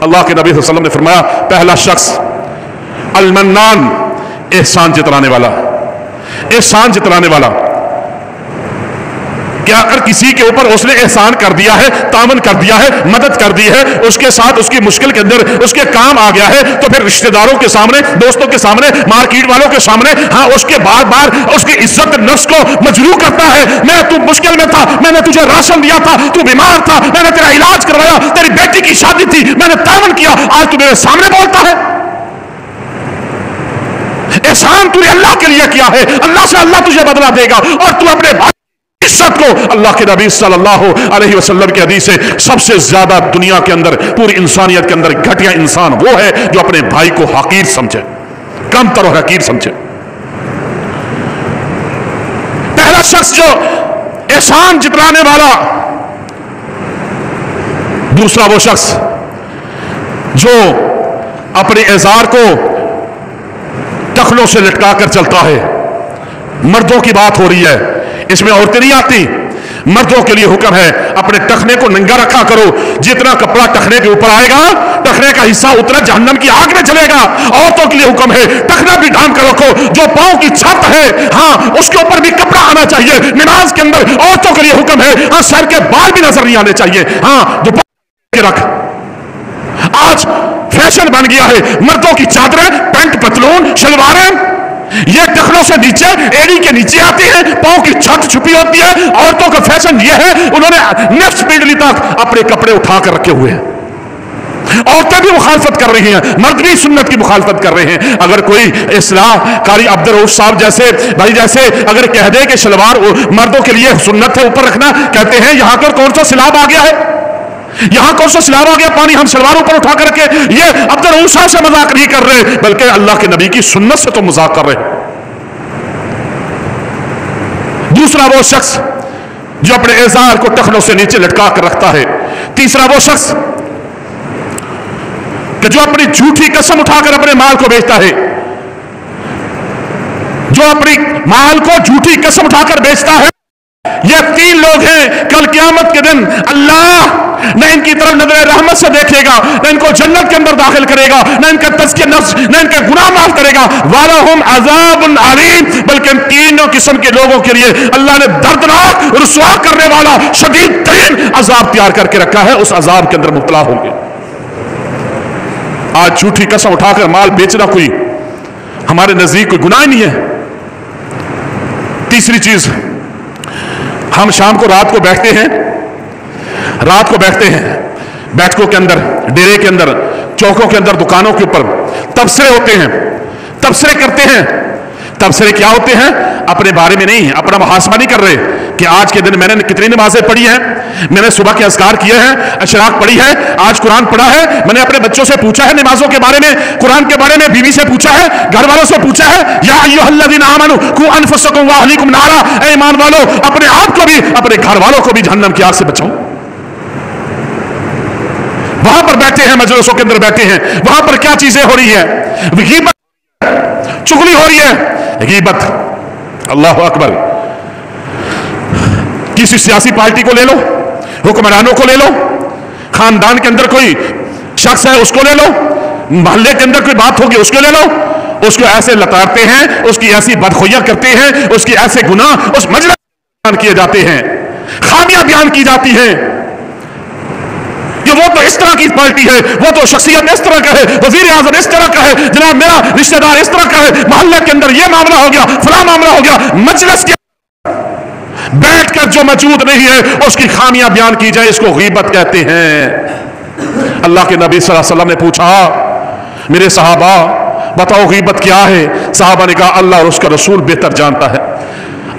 अल्लाह के नबी सल्लल्लाहु अलैहि वसल्लम ने फरमाया, पहला शख्स अल-मन्नान, एहसान जितलाने वाला, एहसान जितलाने वाला। क्या अगर किसी के ऊपर उसने एहसान कर दिया है, तामन कर दिया है, मदद कर दी है, उसके साथ उसकी मुश्किल के अंदर उसके काम आ गया है, तो फिर रिश्तेदारों के सामने, दोस्तों के सामने, मार्केट वालों के सामने, हाँ, उसके बार बार उसकी इज्जत नफ्स को मजरूह करता है। मैं, तू मुश्किल में था, मैंने तुझे राशन दिया था, तू बीमार था, मैंने तेरा इलाज करवाया, तेरी बेटी की शादी थी, मैंने तामन किया, आज तू मेरे सामने बोलता है। एहसान तूने अल्लाह के लिए किया है, अल्लाह से अल्लाह तुझे बदला देगा, और तू अपने इज्जत को, अल्लाह के नबी सल्लल्लाहु अलैहि वसल्लम की हदीस है, सबसे ज्यादा दुनिया के अंदर, पूरी इंसानियत के अंदर घटिया इंसान वो है जो अपने भाई को हकीर समझे, कमतर और हकीर समझे। पहला शख्स जो एहसान जितलाने वाला, दूसरा वो शख्स जो अपने एजार को टखनों से लटका कर चलता है। मर्दों की बात हो रही है, इसमें औरतें नहीं आती। मर्दों के लिए हुक्म है, अपने टखने को नंगा रखा करो, जितना कपड़ा टखने के ऊपर आएगा, टखने का हिस्सा उतना जहन्नम की आग में चलेगा। औरतों के लिए हुक्म है, टखना भी ढांक कर रखो, जो पांव की छत है, हाँ, उसके ऊपर भी कपड़ा आना चाहिए। नमाज के अंदर औरतों के लिए हुक्म है, हाँ, सर के बाल भी नजर नहीं आने चाहिए, हाँ, जो के रख। आज फैशन बन गया है, मर्दों की चादरें, पैंट पतलून, शलवारें, ये टखनों से नीचे, एड़ी के नीचे आती है, पांव की छत छुपी होती है। औरतों का फैशन ये है, उन्होंने नेफ्स पीढ़ी तक अपने कपड़े उठा कर रखे हुए हैं। औरतें भी मुखालफत कर रही हैं, मर्द भी सुन्नत की मुखालफत कर रहे हैं। अगर कोई इस्लाह कारी अब्दुल रऊफ साहब जैसे भाई जैसे अगर कह दे कि शलवार मर्दों के लिए सुन्नत है ऊपर रखना, कहते हैं यहां पर कौन सा सिलाब आ गया है, यहां कौन सा सिलाब आ गया, पानी हम सलवार ऊपर उठा कर रखे। ये अब्दुल रऊफ साहब से मजाक नहीं कर रहे, बल्कि अल्लाह के नबी की सुन्नत से तो मजाक कर रहे। दूसरा वो शख्स जो अपने एजार को टखनों से नीचे लटका कर रखता है। तीसरा वो शख्स कि जो अपनी झूठी कसम उठाकर अपने माल को बेचता है, जो अपनी माल को झूठी कसम उठाकर बेचता है। ये तीन लोग हैं, कल क़यामत के दिन अल्लाह न इनकी तरफ नजर रहमत से देखेगा, न इनको जन्नत के अंदर दाखिल करेगा, न इनका तज़किया नफ्स, न इनके गुनाह माफ करेगा। वालहुम अज़ाबुन अलीम, बल्कि इन तीनों किस्म के लोगों के लिए अल्लाह ने दर्दनाक, रुसवा करने वाला, शदीद तरीन अजाब तैयार करके रखा है, उस अजाब के अंदर मुब्तला होंगे। आज झूठी कसम उठाकर माल बेचना कोई हमारे नजदीक कोई गुनाह नहीं है। तीसरी चीज, हम शाम को रात को बैठते हैं, बैठकों के अंदर, डेरे के अंदर, चौकों के अंदर, दुकानों के ऊपर तबसरे होते हैं, तबसरे करते हैं। तबसरे क्या होते हैं? अपने बारे में नहीं, अपना मुहासबा नहीं कर रहे कि आज के दिन मैंने कितनी नमाजें पढ़ी हैं, मैंने सुबह के अज़कार किए हैं, अशराक पढ़ी है, आज कुरान पढ़ा है, मैंने अपने बच्चों से पूछा है नमाजों के बारे में, कुरान के बारे में बीवी से पूछा है, घर वालों से पूछा है। या अय्युहल्लज़ीना आमनू कू अनफुसकुम व अहलीकुम नारा, ऐ ईमान वालों अपने आप को भी, अपने घर वालों को भी जहन्नम की आग से बचाओ। वहां पर बैठे हैं, मजलिसों के अंदर बैठे हैं, वहां पर क्या चीजें हो रही है? गीबत, चुगली हो रही है, गीबत। अल्लाह अकबर। किसी सियासी पार्टी को ले लो, हुक्मरानों को ले लो, खानदान के अंदर कोई शख्स है उसको ले लो, मोहल्ले के अंदर कोई बात होगी उसको ले लो, उसको ऐसे लताड़ते हैं, उसकी ऐसी बदखुइयां करते हैं, उसकी ऐसे गुनाह उस मजलिस में बयान किए जाते हैं, खामियां बयान की जाती हैं कि वो तो इस तरह की पार्टी है, वो तो शख्सियत इस तरह का है, वजीर आजम इस तरह का है, जनाब मेरा रिश्तेदार इस तरह का है, मोहल्ले के अंदर ये मामला हो गया, फला मामला हो गया। मजलिस के बैठकर जो मौजूद नहीं है उसकी खामियां बयान की जाए, इसको गीबत कहते हैं। अल्लाह के नबी सल्लल्लाहु अलैहि वसल्लम ने पूछा, मेरे सहाबा बताओ गीबत क्या है? सहाबा ने कहा अल्लाह और उसका रसूल बेहतर जानता है।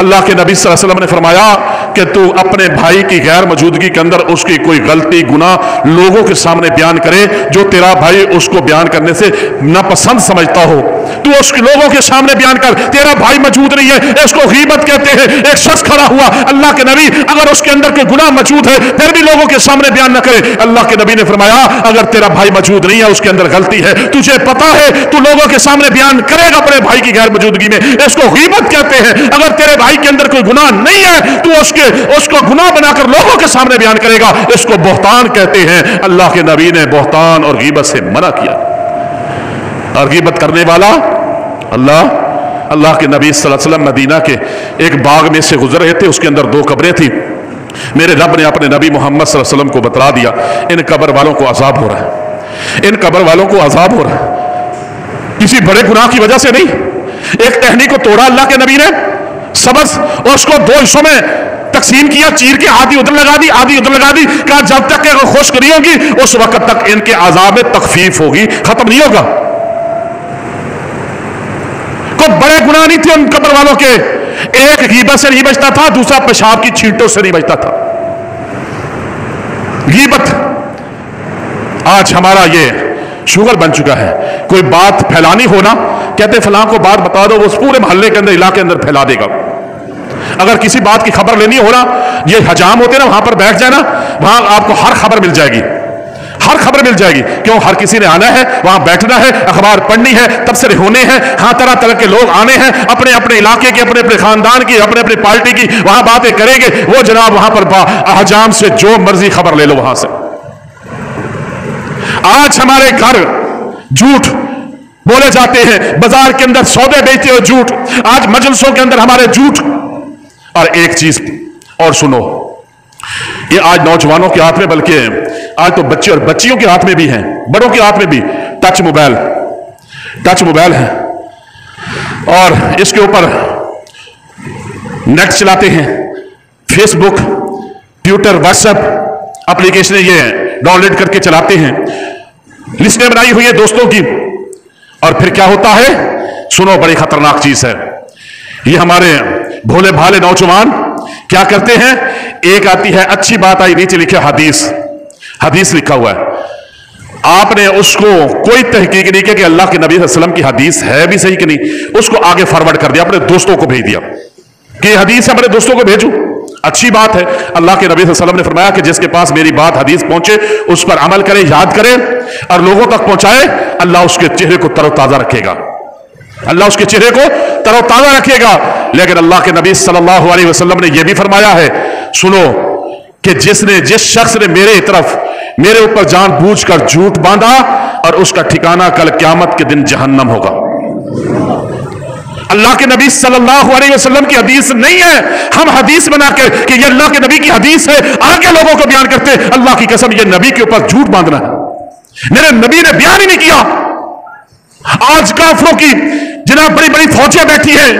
अल्लाह के नबी सल्लल्लाहु अलैहि वसल्लम ने फरमाया कि तू अपने भाई की गैर मौजूदगी के अंदर उसकी कोई गलती गुनाह लोगों के सामने बयान करे जो तेरा भाई उसको बयान करने से नापसंद समझता हो, तू उसके लोगों के सामने बयान कर। तेरा भाई मौजूद नहीं है, इसको गीबत कहते हैं। एक शख्स खड़ा हुआ, अल्लाह के नबी अगर उसके अंदर कोई गुनाह मौजूद है फिर भी लोगों के सामने बयान न करे। अल्लाह के नबी ने फरमाया अगर तेरा भाई मौजूद नहीं है, उसके अंदर गलती है, तुझे पता है, तू लोगों के सामने बयान करेगा अपने भाई की गैर मौजूदगी में, इसको गीबत कहते हैं। अगर तेरे भाई के अंदर कोई गुनाह नहीं है, तू उसको गुनाह बनाकर लोगों के सामने बयान करेगा, इसको बोहतान कहते हैं। अल्लाह के नबी ने बोहतान और गीबत से मना किया। और गीबत करने वाला अल्लाह के नबी सल्लल्लाहु अलैहि वसल्लम मदीना के एक बाग में से गुजर रहे थे, उसके अंदर 2 कब्रें थी। मेरे रब ने अपने नबी मोहम्मद सल्लल्लाहु अलैहि वसल्लम को बतला दिया इन कब्र वालों को अजाब हो रहा है, इन कब्र वालों को अजाब हो रहा है, किसी बड़े गुनाह की वजह से नहीं। एक टहनी को तोड़ा अल्लाह के नबी ने, सबस, और उसको 2 हिस्सों में तकसीम किया, चीर के आधी उधर लगा दी, आधी उधर लगा दी। कहा जब तक कि खुश्क नहीं होगी उस वक्त तक इनके अजाब में तखफीफ होगी, खत्म नहीं होगा। कोई बड़े गुनाह नहीं थे उन कब्र वालों के, एक गीबत से नहीं बचता था, दूसरा पेशाब की छींटों से नहीं बचता था। गीबत आज हमारा ये शुगर बन चुका है। कोई बात फैलानी हो ना, कहते फलां को बात बता दो, वो पूरे मोहल्ले के अंदर, इलाके के अंदर फैला देगा। अगर किसी बात की खबर लेनी हो ना, ये हजाम होते ना, वहां पर बैठ जाए ना, वहां आपको हर खबर मिल जाएगी, हर खबर मिल जाएगी। क्यों? हर किसी ने आना है, वहां बैठना है, अखबार पढ़नी है, तबसरे होने हैं, हाँ तरह तरह के लोग आने हैं, अपने अपने इलाके की, अपने अपने खानदान की, अपने अपने पार्टी की, वहां बातें करेंगे। वो जनाब वहां पर हजाम से जो मर्जी खबर ले लो वहां से। आज हमारे घर झूठ बोले जाते हैं, बाजार के अंदर सौदे बेचते हो झूठ, आज मजलिसों के अंदर हमारे झूठ। और एक चीज और सुनो, ये आज नौजवानों के हाथ में, बल्कि आज तो बच्चे और बच्चियों के हाथ में भी हैं, बड़ों के हाथ में भी टच मोबाइल है, और इसके ऊपर नेट चलाते हैं, फेसबुक, ट्विटर, व्हाट्सएप एप्लीकेशन ये डाउनलोड करके चलाते हैं, लिस्टें बनाई हुई है दोस्तों की। और फिर क्या होता है? सुनो, बड़ी खतरनाक चीज है। ये हमारे भोले भाले नौजवान क्या करते हैं? एक आती है, अच्छी बात आई, नीचे लिखे हदीस लिखा हुआ है, आपने उसको कोई तहकीक नहीं किया कि अल्लाह के नबी सल्लल्लाहु अलैहि वसल्लम की हदीस है भी सही कि नहीं, उसको आगे फॉरवर्ड कर दिया, अपने दोस्तों को भेज दिया कि हदीस है, अपने दोस्तों को भेजो, अच्छी बात है। अल्लाह के नबी सल्लल्लाहु अलैहि वसल्लम ने फरमाया कि जिसके पास मेरी बात हदीस पहुंचे उस पर अमल करे, याद करे और लोगों तक पहुंचाए, अल्लाह उसके चेहरे को तरोताजा रखेगा, अल्लाह उसके चेहरे को तरोताजा रखेगा। लेकिन अल्लाह के नबी सल्लल्लाहु अलैहि वसल्लम ने यह भी फरमाया है, सुनो, कि जिस शख्स ने मेरे ऊपर जानबूझकर झूठ बांधा और उसका ठिकाना कल क़यामत के दिन जहन्नम होगा। अल्लाह के नबी सल्लल्लाहु अलैहि वसल्लम की हदीस नहीं है, हम हदीस बनाकर कि ये अल्लाह के नबी की हदीस है आगे लोगों को बयान करते। अल्लाह की कसम, ये नबी के ऊपर झूठ बांधना है, मेरे नबी ने बयान ही नहीं किया। आज काफिरों की जनाब बड़ी बड़ी फौजें बैठी हैं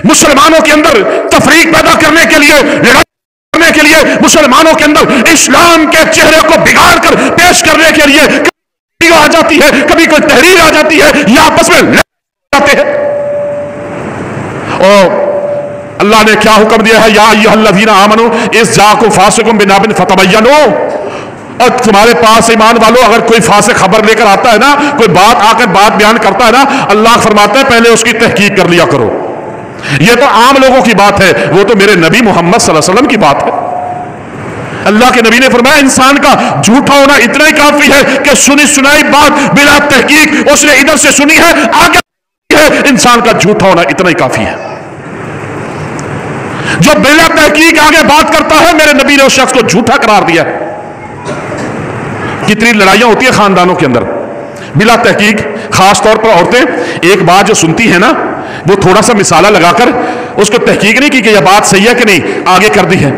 मुसलमानों के अंदर तफरीक पैदा करने के लिए, लड़ाई करने के लिए, मुसलमानों के अंदर इस्लाम के चेहरे को बिगाड़ कर पेश करने के लिए कभी आ जाती है, कभी कोई तहरीर आ जाती है, या आपस में लड़ जाते हैं। और अल्लाह ने क्या हुक्म दिया है, या अय्युहल्लज़ीना आमनू इज़ जाकुम फासिकुम बिनबइन फतबय्यनू, और तुम्हारे पास ईमान वालों अगर कोई फासिक खबर लेकर आता है ना, कोई बात आकर बात बयान करता है ना, अल्लाह फरमाता है पहले उसकी तहकीक कर लिया करो। ये तो आम लोगों की बात है, वो तो मेरे नबी मोहम्मद सल्लल्लाहु अलैहि वसल्लम की बात है। अल्लाह के नबी ने फरमाया इंसान का झूठा होना इतना ही काफी है कि सुनी सुनाई बात बिना तहकीक उसने इधर से सुनी है, आगे है, इंसान का झूठा होना इतना ही काफी है। जो बिना तहकीक आगे बात करता है, मेरे नबी ने उस शख्स को झूठा करार दिया है। कितनी लड़ाइयां होती है खानदानों के अंदर बिला तहकीक, खास तौर पर औरतें एक बात जो सुनती है ना, वो थोड़ा सा मिसाला लगाकर उसको तहकीक नहीं की कि यह बात सही है कि नहीं, आगे कर दी है,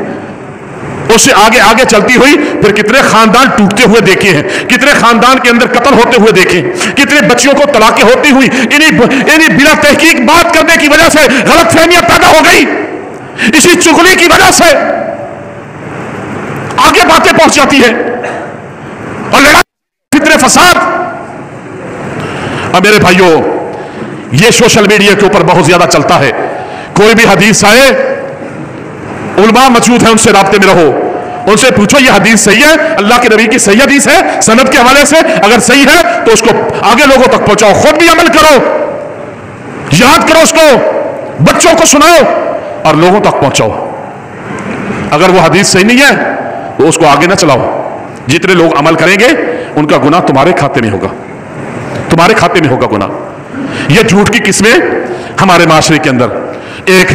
उससे आगे आगे चलती हुई फिर कितने खानदान टूटते हुए देखे हैं, कितने खानदान के अंदर कत्ल होते हुए देखे, कितने बच्चियों को तलाकें होती हुई इन्हीं बिना तहकीक बात करने की वजह से गलतफहमियां पैदा हो गई। इसी चुगली की वजह से आगे बातें पहुंच जाती है और लड़ाई, कितने फसाद। अब मेरे भाइयों, ये सोशल मीडिया के ऊपर बहुत ज्यादा चलता है। कोई भी हदीस आए, उलमा मौजूद है, उनसे राब्ते में रहो, उनसे पूछो ये हदीस सही है, अल्लाह के नबी की सही हदीस है सनद के हवाले से, अगर सही है तो उसको आगे लोगों तक पहुंचाओ, खुद भी अमल करो, याद करो उसको, बच्चों को सुनाओ और लोगों तक पहुंचाओ। अगर वो हदीस सही नहीं है तो उसको आगे ना चलाओ। जितने लोग अमल करेंगे उनका गुनाह तुम्हारे खाते में होगा, तुम्हारे खाते में होगा गुनाह। ये झूठ की किस्में हमारे माशरे के अंदर। एक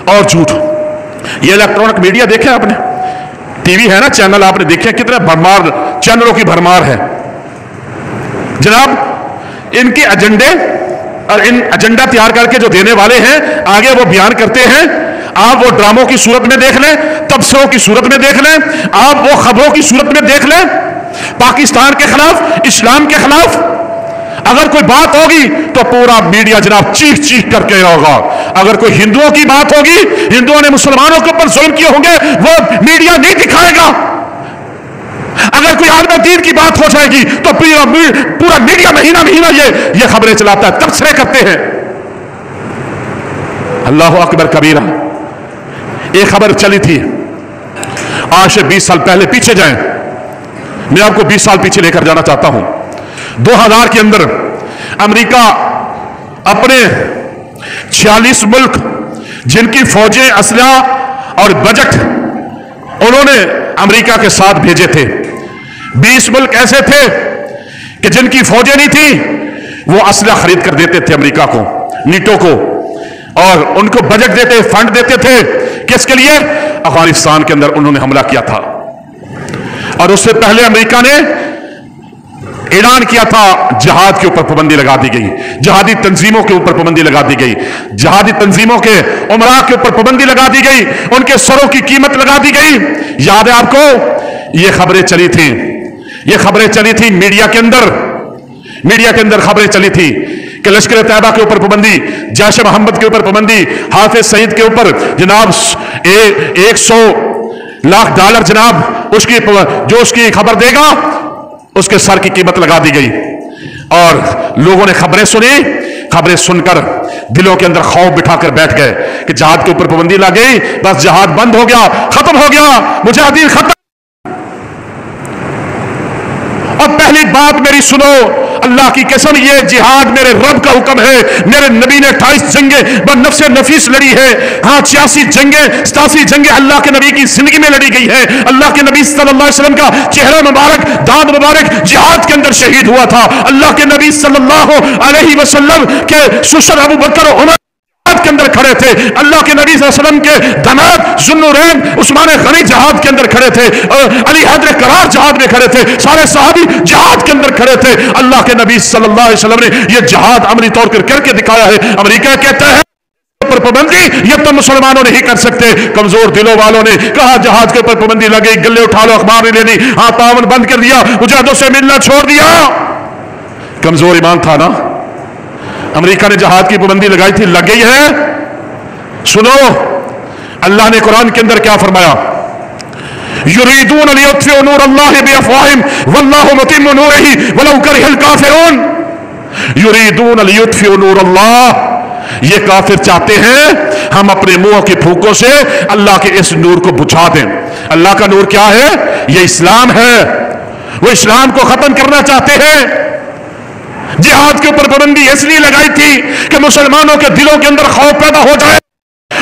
और झूठ, ये इलेक्ट्रॉनिक मीडिया देखे आपने, टीवी है ना, चैनल आपने देखे, कितने भरमार चैनलों की भरमार है जनाब। इनके एजेंडे और इन एजेंडा तैयार करके जो देने वाले हैं आगे वो बयान करते हैं। आप वो ड्रामों की सूरत में देख लें, तबसरों की सूरत में देख लें, आप वो खबरों की सूरत में देख लें, पाकिस्तान के खिलाफ, इस्लाम के खिलाफ अगर कोई बात होगी तो पूरा मीडिया जनाब चीख चीख करके होगा। अगर कोई हिंदुओं की बात होगी, हिंदुओं ने मुसलमानों के ऊपर जुल्म किए होंगे, वो मीडिया नहीं दिखाएगा। अगर कोई आलम दीन की बात हो जाएगी तो पूरा मीडिया महीना महीना ये खबरें चलाता है, तबसरे करते हैं। अल्लाह अकबर कबीरा। एक खबर चली थी आज से 20 साल पहले, पीछे जाएं, मैं आपको 20 साल पीछे लेकर जाना चाहता हूं। 2000 के अंदर अमेरिका अपने 46 मुल्क जिनकी फौजें, असलहा और बजट उन्होंने अमेरिका के साथ भेजे थे। 20 मुल्क ऐसे थे कि जिनकी फौजें नहीं थी, वो असलहा खरीद कर देते थे अमेरिका को, नीटो को, और उनको बजट देते, फंड देते थे। किसके लिए? अफगानिस्तान के अंदर उन्होंने हमला किया था। और उससे पहले अमेरिका ने ऐलान किया था जिहाद के ऊपर पाबंदी लगा दी गई, जिहादी तंजीमों के ऊपर पाबंदी लगा दी गई, जिहादी तंजीमों के उमरा के ऊपर पाबंदी लगा दी गई, उनके सरों की कीमत लगा दी गई। याद है आपको? ये खबरें चली थी, ये खबरें चली थी मीडिया के अंदर, मीडिया के अंदर खबरें चली थी कि लश्कर तैयबा के ऊपर पाबंदी, जैश मोहम्मद के ऊपर पाबंदी, हाफिज सईद के ऊपर जनाब 100 लाख डॉलर जनाब उसकी जो उसकी खबर देगा उसके सर की कीमत लगा दी गई। और लोगों ने खबरें सुनी, खबरें सुनकर दिलों के अंदर खौफ बिठाकर बैठ गए कि जहाद के ऊपर पाबंदी लग गई, बस जहाद बंद हो गया, खत्म हो गया, मुजाहिदीन खत्म। और पहली बात मेरी सुनो, अल्लाह की कसम, ये जिहाद मेरे रब का हुक्म है। मेरे नबी ने 28 जंगें नफ्से नफीस लड़ी है। हाँ, 86 जंगें, 87 जंगें अल्लाह के नबी की जिंदगी में लड़ी गई है। अल्लाह के नबी सल्लल्लाहु अलैहि वसल्लम का चेहरा मुबारक, दांत मुबारक जिहाद के अंदर शहीद हुआ था। अल्लाह के नबी सल्लल्लाहु अलैहि वसल्लम के ससुर अबू बकर और उमर के अंदर खड़े थे। अल्लाह के नबी सल्लल्लाहु अलैहि वसल्लम के दामाद जुन्नुरैन उस्मान गनी जहाद के अंदर खड़े थे, अली हैदर करार जहाद में खड़े थे, सारे सहाबी जहाद के अंदर खड़े थे। अल्लाह के नबी सल्लल्लाहु अलैहि वसल्लम ने यह जहाद अमली तौर पर करके दिखाया है। अमेरिका कहता है पर पाबंदी ये तो मुसलमानों नहीं कर सकते। कमजोर दिलों वालों ने कहा जहाज के ऊपर पाबंदी लगी, गले उठा लो, अखबार नहीं लेनी, हाँ तावन बंद कर दिया, मुजाहिदों से मिलना छोड़ दिया। कमजोर ईमान था ना। अमेरिका ने जहाज की पाबंदी लगाई थी, लग गई है। सुनो, अल्लाह ने कुरान के अंदर क्या फरमाया, युरीदून लियुत्फिउ नूरल्लाहि बिअफ़वाहिहिम वल्लाहु मुतिम्मु नूरिही वलौ करिहल काफ़िरून। युरीदून लियुत्फिउ नूरल्लाह, ये काफिर चाहते हैं हम अपने मुंह की फूकों से अल्लाह के इस नूर को बुझा दें। अल्लाह का नूर क्या है? ये इस्लाम है। वो इस्लाम को खत्म करना चाहते हैं। जिहाद के ऊपर पाबंदी इसलिए लगाई थी कि मुसलमानों के दिलों के अंदर खौफ पैदा हो जाए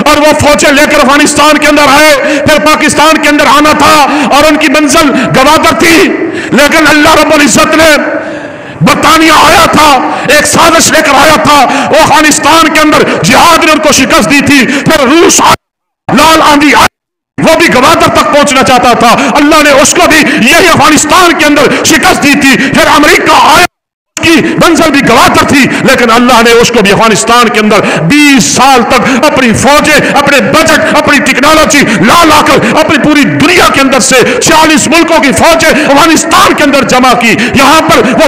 और वो फौजें लेकर अफगानिस्तान के अंदर आए, फिर पाकिस्तान के अंदर आना था और उनकी मंजिल गवादर थी। लेकिन अल्लाह रब्बुल इज्जत ने, बरतानिया आया था, एक साजिश लेकर आया था, वो अफगानिस्तान के अंदर जिहाद ने उनको शिकस्त दी थी। फिर रूस लाल आंधी आई, वो भी गवादर तक पहुंचना चाहता था, अल्लाह ने उसको भी यही अफगानिस्तान के अंदर शिकस्त दी थी। फिर अमेरिका आया, की मंजिल भी गवादर थी, लेकिन अल्लाह ने उसको भी अफगानिस्तान के अंदर 20 साल तक अपनी फौजें, अपने बजट, अपनी टेक्नोलॉजी ला लाकर अपनी पूरी दुनिया के अंदर से 40 मुल्कों की फौजें अफगानिस्तान के अंदर जमा की। यहां पर वो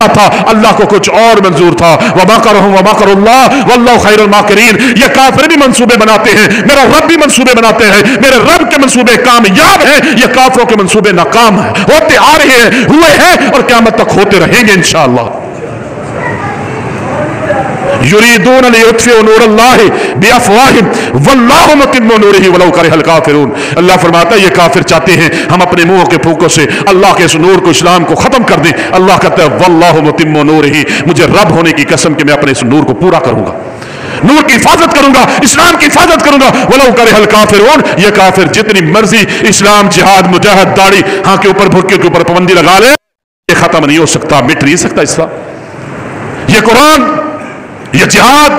था, अल्लाह को कुछ और मंजूर था। वमाकरहुम वमाकरुल्लाह वल्लाहु खैरुल माकिरीन। ये काफिर भी मंसूबे बनाते हैं, मेरा रब भी मंसूबे बनाते हैं, मेरे रब के मंसूबे कामयाब हैं, ये काफिरों के मंसूबे नाकाम हैं, होते आ रहे हैं, हुए हैं और क़यामत तक होते रहेंगे इंशाअल्लाह। युरीदून लियुत्फिउ नूरल्लाहि बिअफ़वाहिहिम वल्लाहु मुतिम्मु नूरिही वलौ करिहल काफ़िरून। अल्लाह फरमाता है ये काफिर चाहते हैं हम अपने मुंह के फूकों से अल्लाह के इस नूर को, इस्लाम को खत्म कर दें। अल्लाह कहता है वल्लाहु मुतिम्मु नूरिही, मुझे रब होने की कसम कि मैं अपने इस नूर को पूरा करूंगा, नूर की हिफाजत करूंगा, इस्लाम की हिफाजत करूंगा। वलौ करिहल काफ़िरून, ये काफिर जितनी मर्जी इस्लाम, जिहाद, मुजाहिद, दाढ़ी हाँ के ऊपर, भुक्के के ऊपर पाबंदी लगा ले, ये खत्म नहीं हो सकता, मिट नहीं सकता इस्लाम। ये कुरान, ये जिहाद,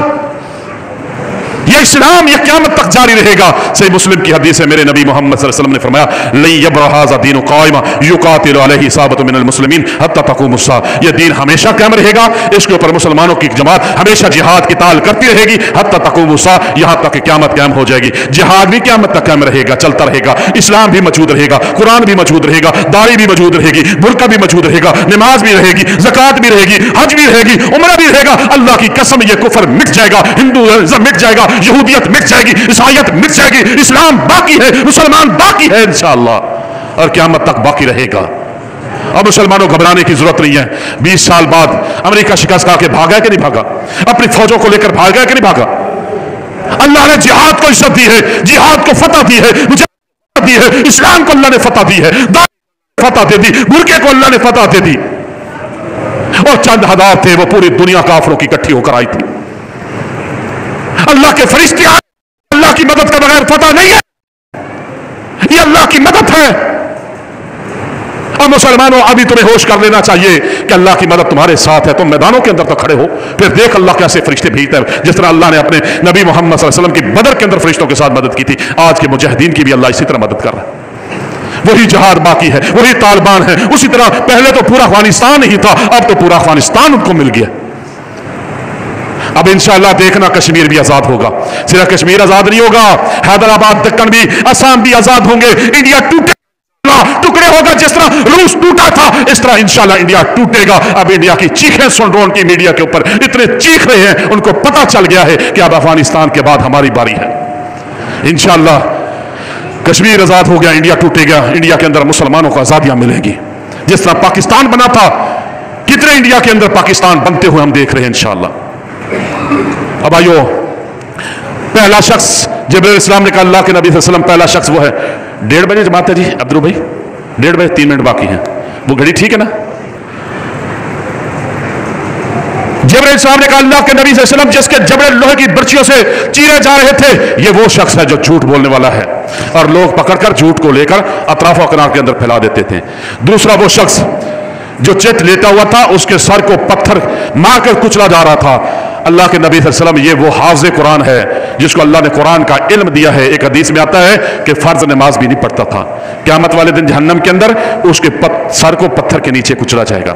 ये इस्लाम, ये क़यामत तक जारी रहेगा। सही मुस्लिम की हदीस है, मेरे नबी मोहम्मद सल्लल्लाहु अलैहि वसल्लम ने फरमाया लन यब्रा हाज़ा दीनु क़ाइमा युक़ातिलु अलैहि साबतु मिनल मुस्लिमीन हत्ता तक़ूमुस्सा। ये दीन हमेशा कायम रहेगा, इसके ऊपर मुसलमानों की जमात हमेशा जिहाद की ताल करती रहेगी हत्ता तक़ूमुस्सा, यहां तक कि क़यामत कायम हो जाएगी। जिहाद भी क़यामत तक कायम रहेगा, चलता रहेगा, इस्लाम भी मौजूद रहेगा, कुरान भी मौजूद रहेगा, दाढ़ी भी मौजूद रहेगी, बुर्का भी मौजूद रहेगा, नमाज भी रहेगी, ज़कात भी रहेगी, हज भी रहेगी, उम्रा भी रहेगा। अल्लाह की कसम ये कुफ्र मिट जाएगा, हिंदूइज्म मिट जाएगा, यहूदियत मिट जाएगी, ईसाईयत मिट जाएगी, इस्लाम बाकी है, मुसलमान बाकी है इंशाअल्लाह और क़यामत तक बाकी रहेगा। अब मुसलमानों घबराने की जरूरत नहीं है। 20 साल बाद अमेरिका शिकस्त खा के भागा है कि नहीं भागा? अपनी फौजों को लेकर भागा है कि नहीं भागा? अल्लाह ने जिहाद को इज्जत दी है, जिहाद को फतह दी है, मुजाहिद दी है, इस्लाम को अल्लाह ने फतह दी है, फतह दे दी, बुर्के को अल्लाह ने फतह दे दी। और चंद हजार थे, वो पूरी दुनिया काफिरों की इकट्ठी होकर आई थी। अल्लाह के फरिश्ते आए, अल्लाह की मदद के बगैर फतह नहीं है, ये अल्लाह की मदद है। अब मुसलमानों अभी तुम्हें होश कर लेना चाहिए कि अल्लाह की मदद तुम्हारे साथ है, तुम मैदानों के अंदर तो खड़े हो, फिर देख अल्लाह कैसे फरिश्ते भेजता है। जिस तरह अल्लाह ने अपने नबी मोहम्मद सल्लल्लाहु अलैहि वसल्लम की बदर के अंदर फरिश्तों के साथ मदद की थी, आज के मुजाहिदीन की भी अल्लाह इसी तरह मदद कर रहा है। वही जहाद बाकी है, वही तालिबान है, उसी तरह पहले तो पूरा अफगानिस्तान ही था, अब तो पूरा अफगानिस्तान उनको मिल गया। अब इंशाअल्लाह देखना कश्मीर भी आजाद होगा। सिर्फ कश्मीर आजाद नहीं होगा, हैदराबाद, दक्कन भी, असम भी आजाद होंगे। इंडिया टुकड़े होगा, जिस तरह रूस टूटा था इस तरह इंशाअल्लाह इंडिया टूटेगा। अब इंडिया की चीखें सुन रहे, उनकी मीडिया के ऊपर इतने चीख रहे हैं, उनको पता चल गया है कि अब अफगानिस्तान के बाद हमारी बारी है। इंशाअल्लाह कश्मीर आजाद हो गया, इंडिया टूटेगा, इंडिया के अंदर मुसलमानों को आजादियां मिलेंगी। जिस तरह पाकिस्तान बना था, कितने इंडिया के अंदर पाकिस्तान बनते हुए हम देख रहे हैं इंशाअल्लाह। अब आइयो, पहला शख्स जिब्रील इस्लाम ने कहा अल्लाह के नबी सल्लल्लाहु अलैहि वसल्लम, पहला शख्स वो है। 1:30 बजे जमात है जी अब्दुल भाई, 1:30 बजे 3 मिनट बाकी हैं, वो घड़ी ठीक है ना? जिब्रील इस्लाम ने कहा अल्लाह के नबी सल्लल्लाहु अलैहि वसल्लम जिसके जबड़े लोहे की बर्चियों से चीरे जा रहे थे, ये वो शख्स है जो झूठ बोलने वाला है और लोग पकड़कर झूठ को लेकर अतराफ अकनार के अंदर फैला देते थे। दूसरा वो शख्स जो चित लेटा हुआ था, उसके सर को पत्थर मारकर कुचला जा रहा था। अल्लाह के नबी सल्लल्लाहु अलैहि वसल्लम, ये वो हाफ़िज़ कुरान है जिसको अल्लाह ने कुरान का इल्म दिया है। एक हदीस में आता है कि फर्ज नमाज भी नहीं पढ़ता था, क़यामत वाले दिन जहन्नम के अंदर उसके सर को पत्थर के नीचे कुचला जाएगा।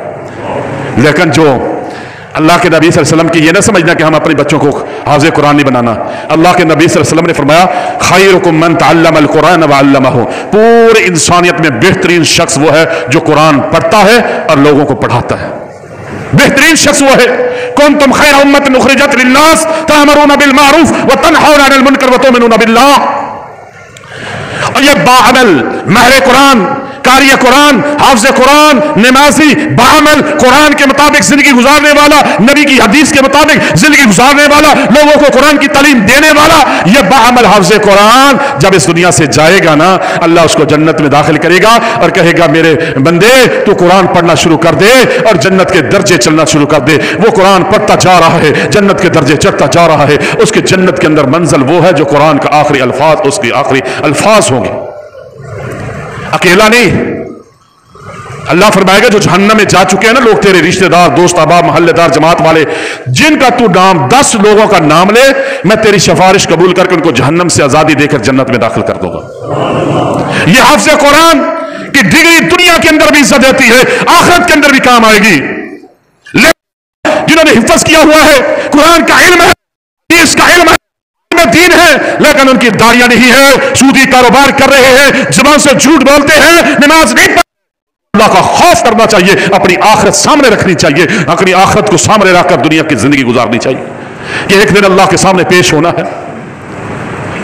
लेकिन जो अल्लाह के नबी सल्लल्लाहु अलैहि वसल्लम की ये ना समझना कि हम अपने बच्चों को हाफ़िज़ कुरान नहीं बनाना। अल्लाह के नबी सल्लल्लाहु अलैहि वसल्लम ने फरमाया खैरुकुम मन तअल्लमल कुरान व अल्लमहु, पूरी इंसानियत में बेहतरीन शख्स वो है जो कुरान पढ़ता है और लोगों को पढ़ाता है। बेहतरीन शख्स वो है। कुंतुम खैरा उम्मतिन उखरिजत लिन्नास तअमुरूना बिल मारूफ व तनहौना अनिल मुनकर व तु'मिनूना बिल्लाह। اور یہ باعمل ماہر قرآن، قاری قرآن، حافظ قرآن، نمازی، باعمل قرآن کے مطابق زندگی گزارنے والا، نبی کی حدیث کے مطابق زندگی گزارنے والا، لوگوں کو قرآن کی تعلیم دینے والا، یہ باعمل حافظ قرآن جب اس دنیا سے جائے گا نا، اللہ اس کو جنت میں داخل کرے گا اور کہے گا میرے بندے تو قرآن پڑھنا شروع کر دے اور جنت کے درجے چلنا شروع کر دے۔ وہ قرآن پڑھتا جا رہا ہے، جنت کے درجے چڑھتا جا رہا ہے، اس کے جنت کے اندر منزل وہ ہے جو قرآن کا آخری الفاظ اس کی آخری الفاظ ہوں گے۔ اکیلا نہیں، اللہ فرمائے گا جو جہنم میں جا چکے ہیں نا لوگ، تیرے رشتہ دار، دوست، احباب، محلے دار، جماعت والے، جن کا تو نام 10 لوگوں کا نام لے، میں تیری سفارش قبول کر کے ان کو جہنم سے آزادی دے کر جنت میں داخل کر دوں گا۔ یہ حافظ قرآن کی ڈگری دنیا کے اندر بھی عزت دیتی ہے، آخرت کے اندر بھی کام آئے گی۔ جنہوں نے حفظ کیا ہوا ہے، قرآن کا علم ہے، حدیث کا علم ہے، دین ہے، لیکن ان کی داڑیاں نہیں ہے، سودی کاروبار کر رہے ہیں، زبان سے جھوٹ بولتے ہیں، نماز نہیں پڑھتے۔ اللہ کا خوف کرنا چاہیے، اپنی آخرت سامنے رکھنی چاہیے، اپنی آخرت کو سامنے رکھ کر دنیا کی زندگی گزارنی چاہیے کہ ایک دن اللہ کے سامنے پیش ہونا ہے۔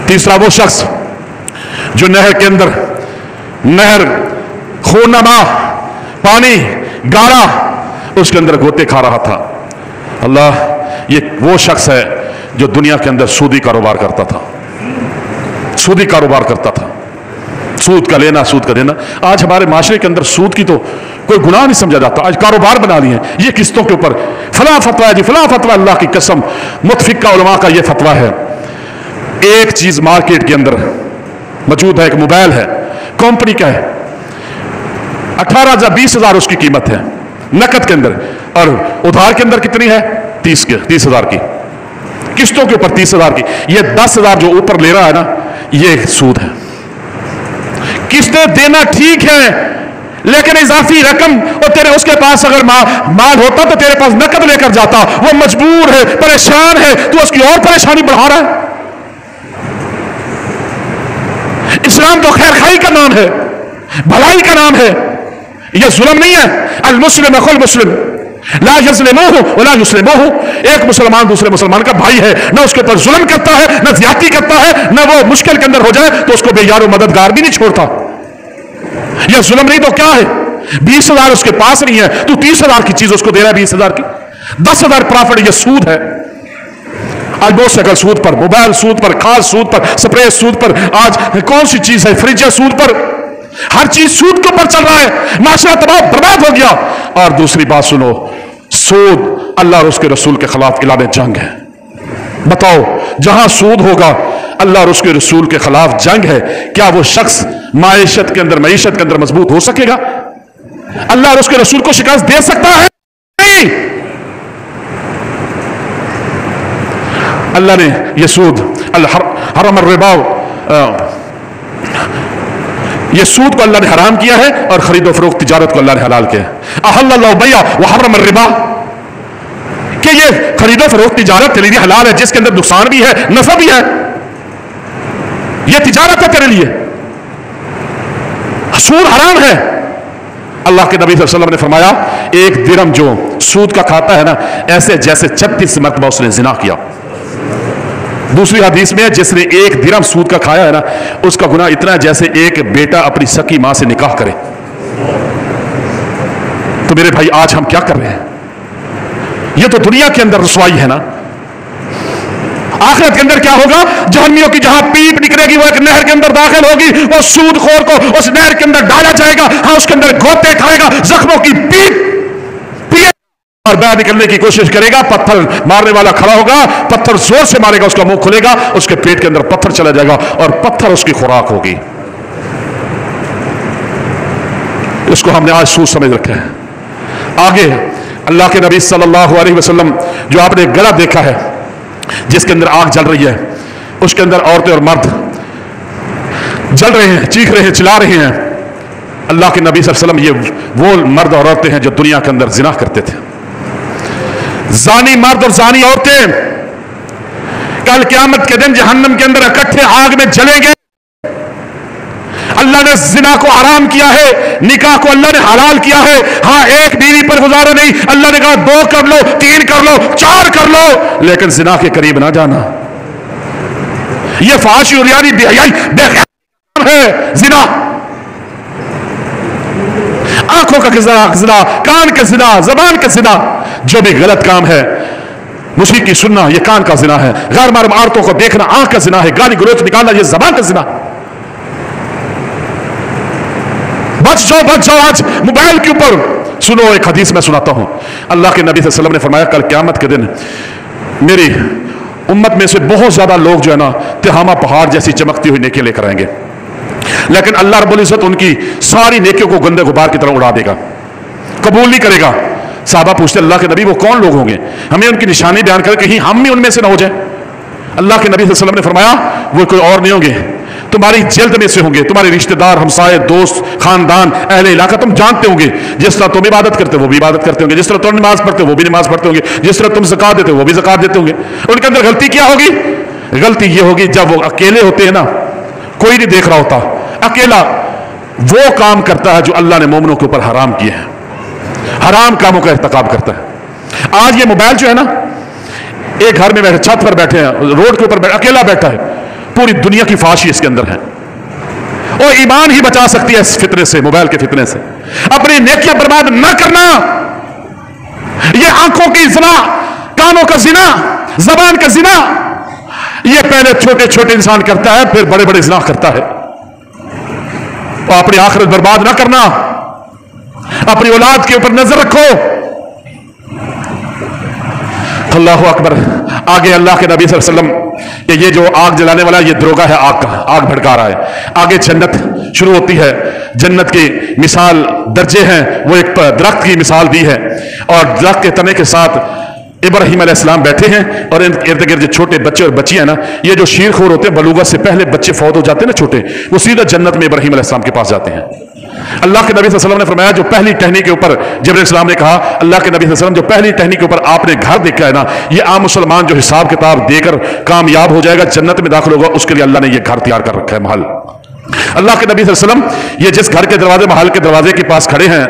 تیسرا وہ شخص جو نہر کے اندر، نہر خونما پانی گاڑا، اس کے اندر گوتے کھا رہا تھا۔ اللہ، یہ وہ شخص ہے جو دنیا کے اندر سودی کاروبار کرتا تھا، سودی کاروبار کرتا تھا، سود کا لینا، سود کا دینا۔ آج ہمارے معاشرے کے اندر سود کی تو کوئی گناہ نہیں سمجھا جاتا، آج کاروبار بنا لیے ہیں۔ یہ قسطوں کے اوپر فلاں فتویٰ ہے جی، فلاں فتویٰ، اللہ کی قسم متفقہ علماء کا یہ فتویٰ ہے۔ ایک چیز مارکیٹ کے اندر موجود ہے، ایک موبائل ہے، کمپنی کا ہے، 18,000 20,000 اس کی قیمت ہے نقد کے اندر، اور ادھار کے اندر کتنی ہے؟ 30,000 کی، قسطوں کے اوپر 30,000 کی۔ یہ 10,000 جو اوپر لے رہا ہے نا، یہ سود ہے۔ قسطیں دینا ٹھیک ہے، لیکن اضافی رقم، اور تیرے اس کے پاس اگر مال ہوتا تو تیرے پاس نقد لے کر جاتا۔ وہ مجبور ہے، پریشان ہے، تو اس کی اور پریشانی بڑھا رہا ہے۔ اسلام تو خیر خائی کا نام ہے، بھلائی کا نام ہے، یہ ظلم نہیں ہے۔ المسلم اخو المسلم لا یظلموہ ولا یسلموہ۔ ایک مسلمان دوسرے مسلمان کا بھائی ہے، نہ اس کے اوپر ظلم کرتا ہے، نہ زیادتی کرتا ہے، نہ وہ مشکل کے اندر ہو جائے تو اس کو بے یار و مددگار بھی نہیں چھوڑتا۔ یہ ظلم نہیں تو کیا ہے؟ 20,000 اس کے پاس نہیں ہے، تو 30,000 کی چیز اس کو دے رہا ہے، 20,000 کی، 10,000 پرافٹ، یہ سود ہے۔ آج بہت سے اگر سود پر، موبائل سود پر، کھاد سود پر، سپرے سود پر، آج کون سی چیز ہے؟ فریج سود پر، ہر چیز سود کے اوپر چل رہا ہے، معاشرہ تباہ برباد ہو گیا۔ اور دوسری بات سنو، سود اللہ اور اس کے رسول کے خلاف اعلان جنگ ہے۔ بتاؤ، جہاں سود ہوگا اللہ اور اس کے رسول کے خلاف جنگ ہے، کیا وہ شخص معیشت کے اندر مضبوط ہو سکے گا؟ اللہ اور اس کے رسول کو شکست دے سکتا ہے؟ نہیں۔ اللہ نے یہ سود، حرم الربا، یہ سود کو اللہ نے حرام کیا ہے، اور خرید و فروخت تجارت کو اللہ نے حلال کیا ہے۔ احل اللہ البیع وحرم الربا، کہ یہ خرید و فروخت تجارت تیرے لیے حلال ہے، جس کے اندر نقصان بھی ہے، نفع بھی ہے، یہ تجارت ہے تیرے لیے۔ سود حرام ہے۔ اللہ کے نبی صلی اللہ علیہ وسلم نے فرمایا، ایک درہم جو سود کا کھاتا ہے نا، ایسے جیسے 36 مرتبہ اس نے زنا کیا۔ دوسری حدیث میں ہے، جس نے ایک درہم سود کا کھایا ہے نا، اس کا گناہ اتنا ہے جیسے ایک بیٹا اپنی سکی ماں سے نکاح کرے۔ تو میرے بھائی، آج ہم کیا کر رہے ہیں؟ یہ تو دنیا کے اندر رسوائی ہے نا۔ آخرت کے اندر کیا ہوگا؟ جہنمیوں کی جہاں پیپ نکلے گی، وہ ایک نہر کے اندر داخل ہوگی، وہ سود خور کو اس نہر کے اندر ڈالا جائے گا، ہاں اس کے اندر گوتے کھائے گا، زخموں کی پیپ پیے اور باہر نکلنے کی کوشش کرے گا۔ پتھر مارنے والا کھڑا ہوگا، پتھر زور سے مارے گا، اس کا منہ کھلے گا، اس کے پیٹ کے اندر پتھر چلا جائے گا، اور پتھر اس کی خوراک ہوگی۔ اس کو ہم نے آج سود سمجھ رکھا ہے۔ آگے اللہ کے نبی صلی اللہ علیہ وسلم، جو آپ نے گلا دیکھا ہے جس کے اندر آگ جل رہی ہے، اس کے اندر عورتیں اور مرد جل رہے ہیں، چیخ رہے ہیں، چلا رہے ہیں۔ اللہ کے نبی صلی اللہ علیہ وسلم، یہ وہ مرد اور عورتیں ہیں جو دنیا کے اندر زنا کرتے تھے۔ زانی مرد اور زانی عورتیں کل قیامت کے دن جہنم کے اندر اکٹھے آگ میں جلیں گے۔ اللہ نے زنا کو حرام کیا ہے، نکاح کو اللہ نے حلال کیا ہے۔ ہاں، ایک بیوی پر گزارا نہیں، اللہ نے کہا 2 کر لو، 3 کر لو، 4 کر لو، لیکن زنا کے قریب نہ جانا۔ یہ فحاشی اور یاری بے حیائی है जिना, आंखों का जिना, कान का जिना, जबान का जिना। जो भी गलत काम है, मुसीकी सुनना ये कान का जिना है, गैर महरम औरतों को देखना आंख का जिना है, गाली गलौज निकालना ये जबान का जिना। बच जाओ आज मोबाइल के ऊपर। सुनो एक हदीस मैं सुनाता हूं, अल्लाह के नबी सल्लल्लाहु अलैहि वसल्लम ने फरमाया कल क़यामत के दिन मेरी उम्मत में से बहुत ज्यादा लोग जो है ना तिहामा पहाड़ जैसी चमकती हुई नेकी लेकर आएंगे, लेकिन अल्लाह रब्बुल इज्जत उनकी सारी नेकियों को गंदे गुबार की तरह उड़ा देगा, कबूल नहीं करेगा। साहबा पूछते अल्लाह के नबी वो कौन लोग होंगे, हमें उनकी निशानी बयान कर कहीं हम भी उनमें से ना हो जाए। अल्लाह के नबी सल्लल्लाहु अलैहि वसल्लम ने फरमाया वो कोई और नहीं होंगे, तुम्हारी जल्द में से होंगे, तुम्हारे रिश्तेदार, हमसाए, दोस्त, खानदान, अहले इलाका तुम जानते होंगे। जिस तरह तुम इबादत करते हो वो भी इबादत करते होंगे, जिस तरह तुम नमाज पढ़ते हो वो भी नमाज पढ़ते होंगे, जिस तरह तुम ज़कात देते हो वो भी ज़कात देते होंगे। उनके अंदर गलती क्या होगी? गलती ये होगी जब वो अकेले होते हैं ना, कोई नहीं देख रहा होता, अकेला वो काम करता है जो अल्लाह ने मोमिनों के ऊपर हराम किए हैं, हराम कामों का इर्तिकाब करता है। आज ये मोबाइल जो है ना, एक घर में बैठे, छत पर बैठे हैं, रोड के ऊपर बैठे, अकेला बैठा है, पूरी दुनिया की फाशी इसके अंदर है। और ईमान ही बचा सकती है इस फितने से, मोबाइल के फितने से। अपनी नेकियां बर्बाद ना करना। ये आंखों की जिना, कानों का जिना, जबान का जिना, ये पहले छोटे छोटे इंसान करता है, फिर बड़े बड़े जिना करता है। और अपनी आखिरत बर्बाद ना करना, अपनी औलाद के ऊपर नजर रखो। अल्लाह अकबर। आगे अल्लाह के नबी सल्लल्लाहु अलैहि वसल्लम, ये जो आग जलाने वाला ये दरोगा है आग का, आग भड़का रहा है। आगे जन्नत शुरू होती है, जन्नत की मिसाल दर्जे हैं, वो एक दरख्त की मिसाल दी है, और दरख्त के तने के साथ इब्राहीम अलैहिस्सलाम बैठे हैं, और इर्द गिर्द जो छोटे बच्चे और बच्चियां ना, ये जो शीरखोर होते हैं, बलूगा से पहले बच्चे फौत हो जाते हैं ना छोटे, वो सीधा जन्नत में इब्राहीम अलैहिस्सलाम के पास जाते हैं। अल्लाह के नबी सल्लल्लाहु अलैहि वसल्लम ने फरमाया जो पहली टहनी के ऊपर, जिब्रील अलैहिस्सलाम ने कहा अल्लाह के नबी सल्लल्लाहु अलैहि वसल्लम जो पहली टहनी के ऊपर आपने घर देखा है ना, ये आम मुसलमान जो हिसाब किताब देकर कामयाब हो जाएगा, जन्नत में दाखिल होगा, उसके लिए अल्लाह ने ये घर तैयार कर रखा है, महल। अल्लाह के नबी सल्लल्लाहु अलैहि वसल्लम ये जिस घर के दरवाजे, महल के दरवाजे के पास खड़े हैं,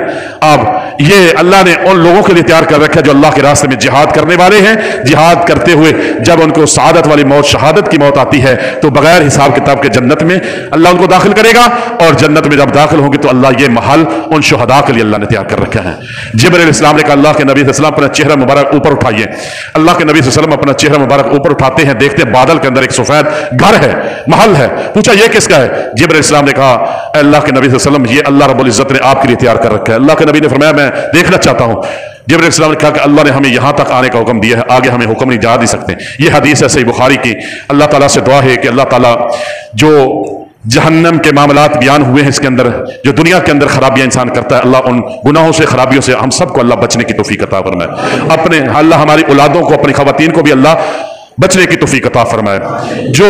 अब ये अल्लाह ने उन लोगों के लिए तैयार कर रखा है जो अल्लाह के रास्ते में जिहाद करने वाले हैं। जिहाद करते हुए जब उनको सआदत वाली मौत, शहादत की मौत आती है, तो बगैर हिसाब किताब के जन्नत में अल्लाह उनको दाखिल करेगा, और जन्नत में जब दाखिल होंगे तो अल्लाह ये महल उन शुहदा के लिए अल्लाह ने तैयार कर रखा है। जिब्रील अलैहिस्सलाम ने कहा अल्लाह के नबी सल्लल्लाहु अलैहि वसल्लम अपना चेहरा मुबारक ऊपर उठाइए। अल्लाह के नबी सल्लल्लाहु अलैहि वसल्लम अपना चेहरा मुबारक ऊपर उठाते हैं, देखते हैं बादल के अंदर एक सफेद घर है, महल है। पूछा ये किसका है? जिब्रील अलैहिस्सलाम ने कहा अल्लाह के नबी सल्लल्लाहु अलैहि वसल्लम ये अल्लाह रब्बुल इज्जत ने आपके लिए तैयार कर रखा है। अल्लाह के नबी ने फरमाया मैं देखना चाहता हूं। जिब्रील अलैहिस्सलाम ने कहा कि अल्लाह ने हमें यहां तक आने का हुक्म दिया है, आगे हमें हुक्म नहीं जा नहीं सकते। ये हदीस है सही बुखारी की। अल्लाह ताला से दुआ है कि अल्लाह ताला जो जहन्नम के मामलात बयान हुए हैं इसके अंदर, जो दुनिया के अंदर खराबियां इंसान करता है, अल्लाह उन गुनाहों से, खराबियों से हम सबको अल्लाह बचने की तौफीक अता फरमाए। अपने अल्लाह हमारी औलादों को, अपनी खवातीन को भी अल्लाह बचने की तौफीक अता फरमाए। जो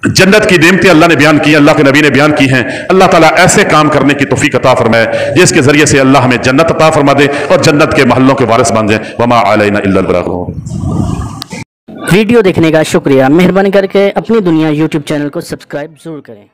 जन्नत की नेमतें अल्लाह ने बयान की, अल्लाह के नबी ने बयान की हैं, अल्लाह ताला ऐसे काम करने की तौफीक अता फरमाए जिसके जरिए से अल्लाह हमें जन्नत अता फरमा दे और जन्नत के महलों के वारिस बन जाए। वमा अलैना इल्लल बलाग। वीडियो देखने का शुक्रिया। मेहरबानी करके अपनी दुनिया यूट्यूब चैनल को सब्सक्राइब जरूर करें।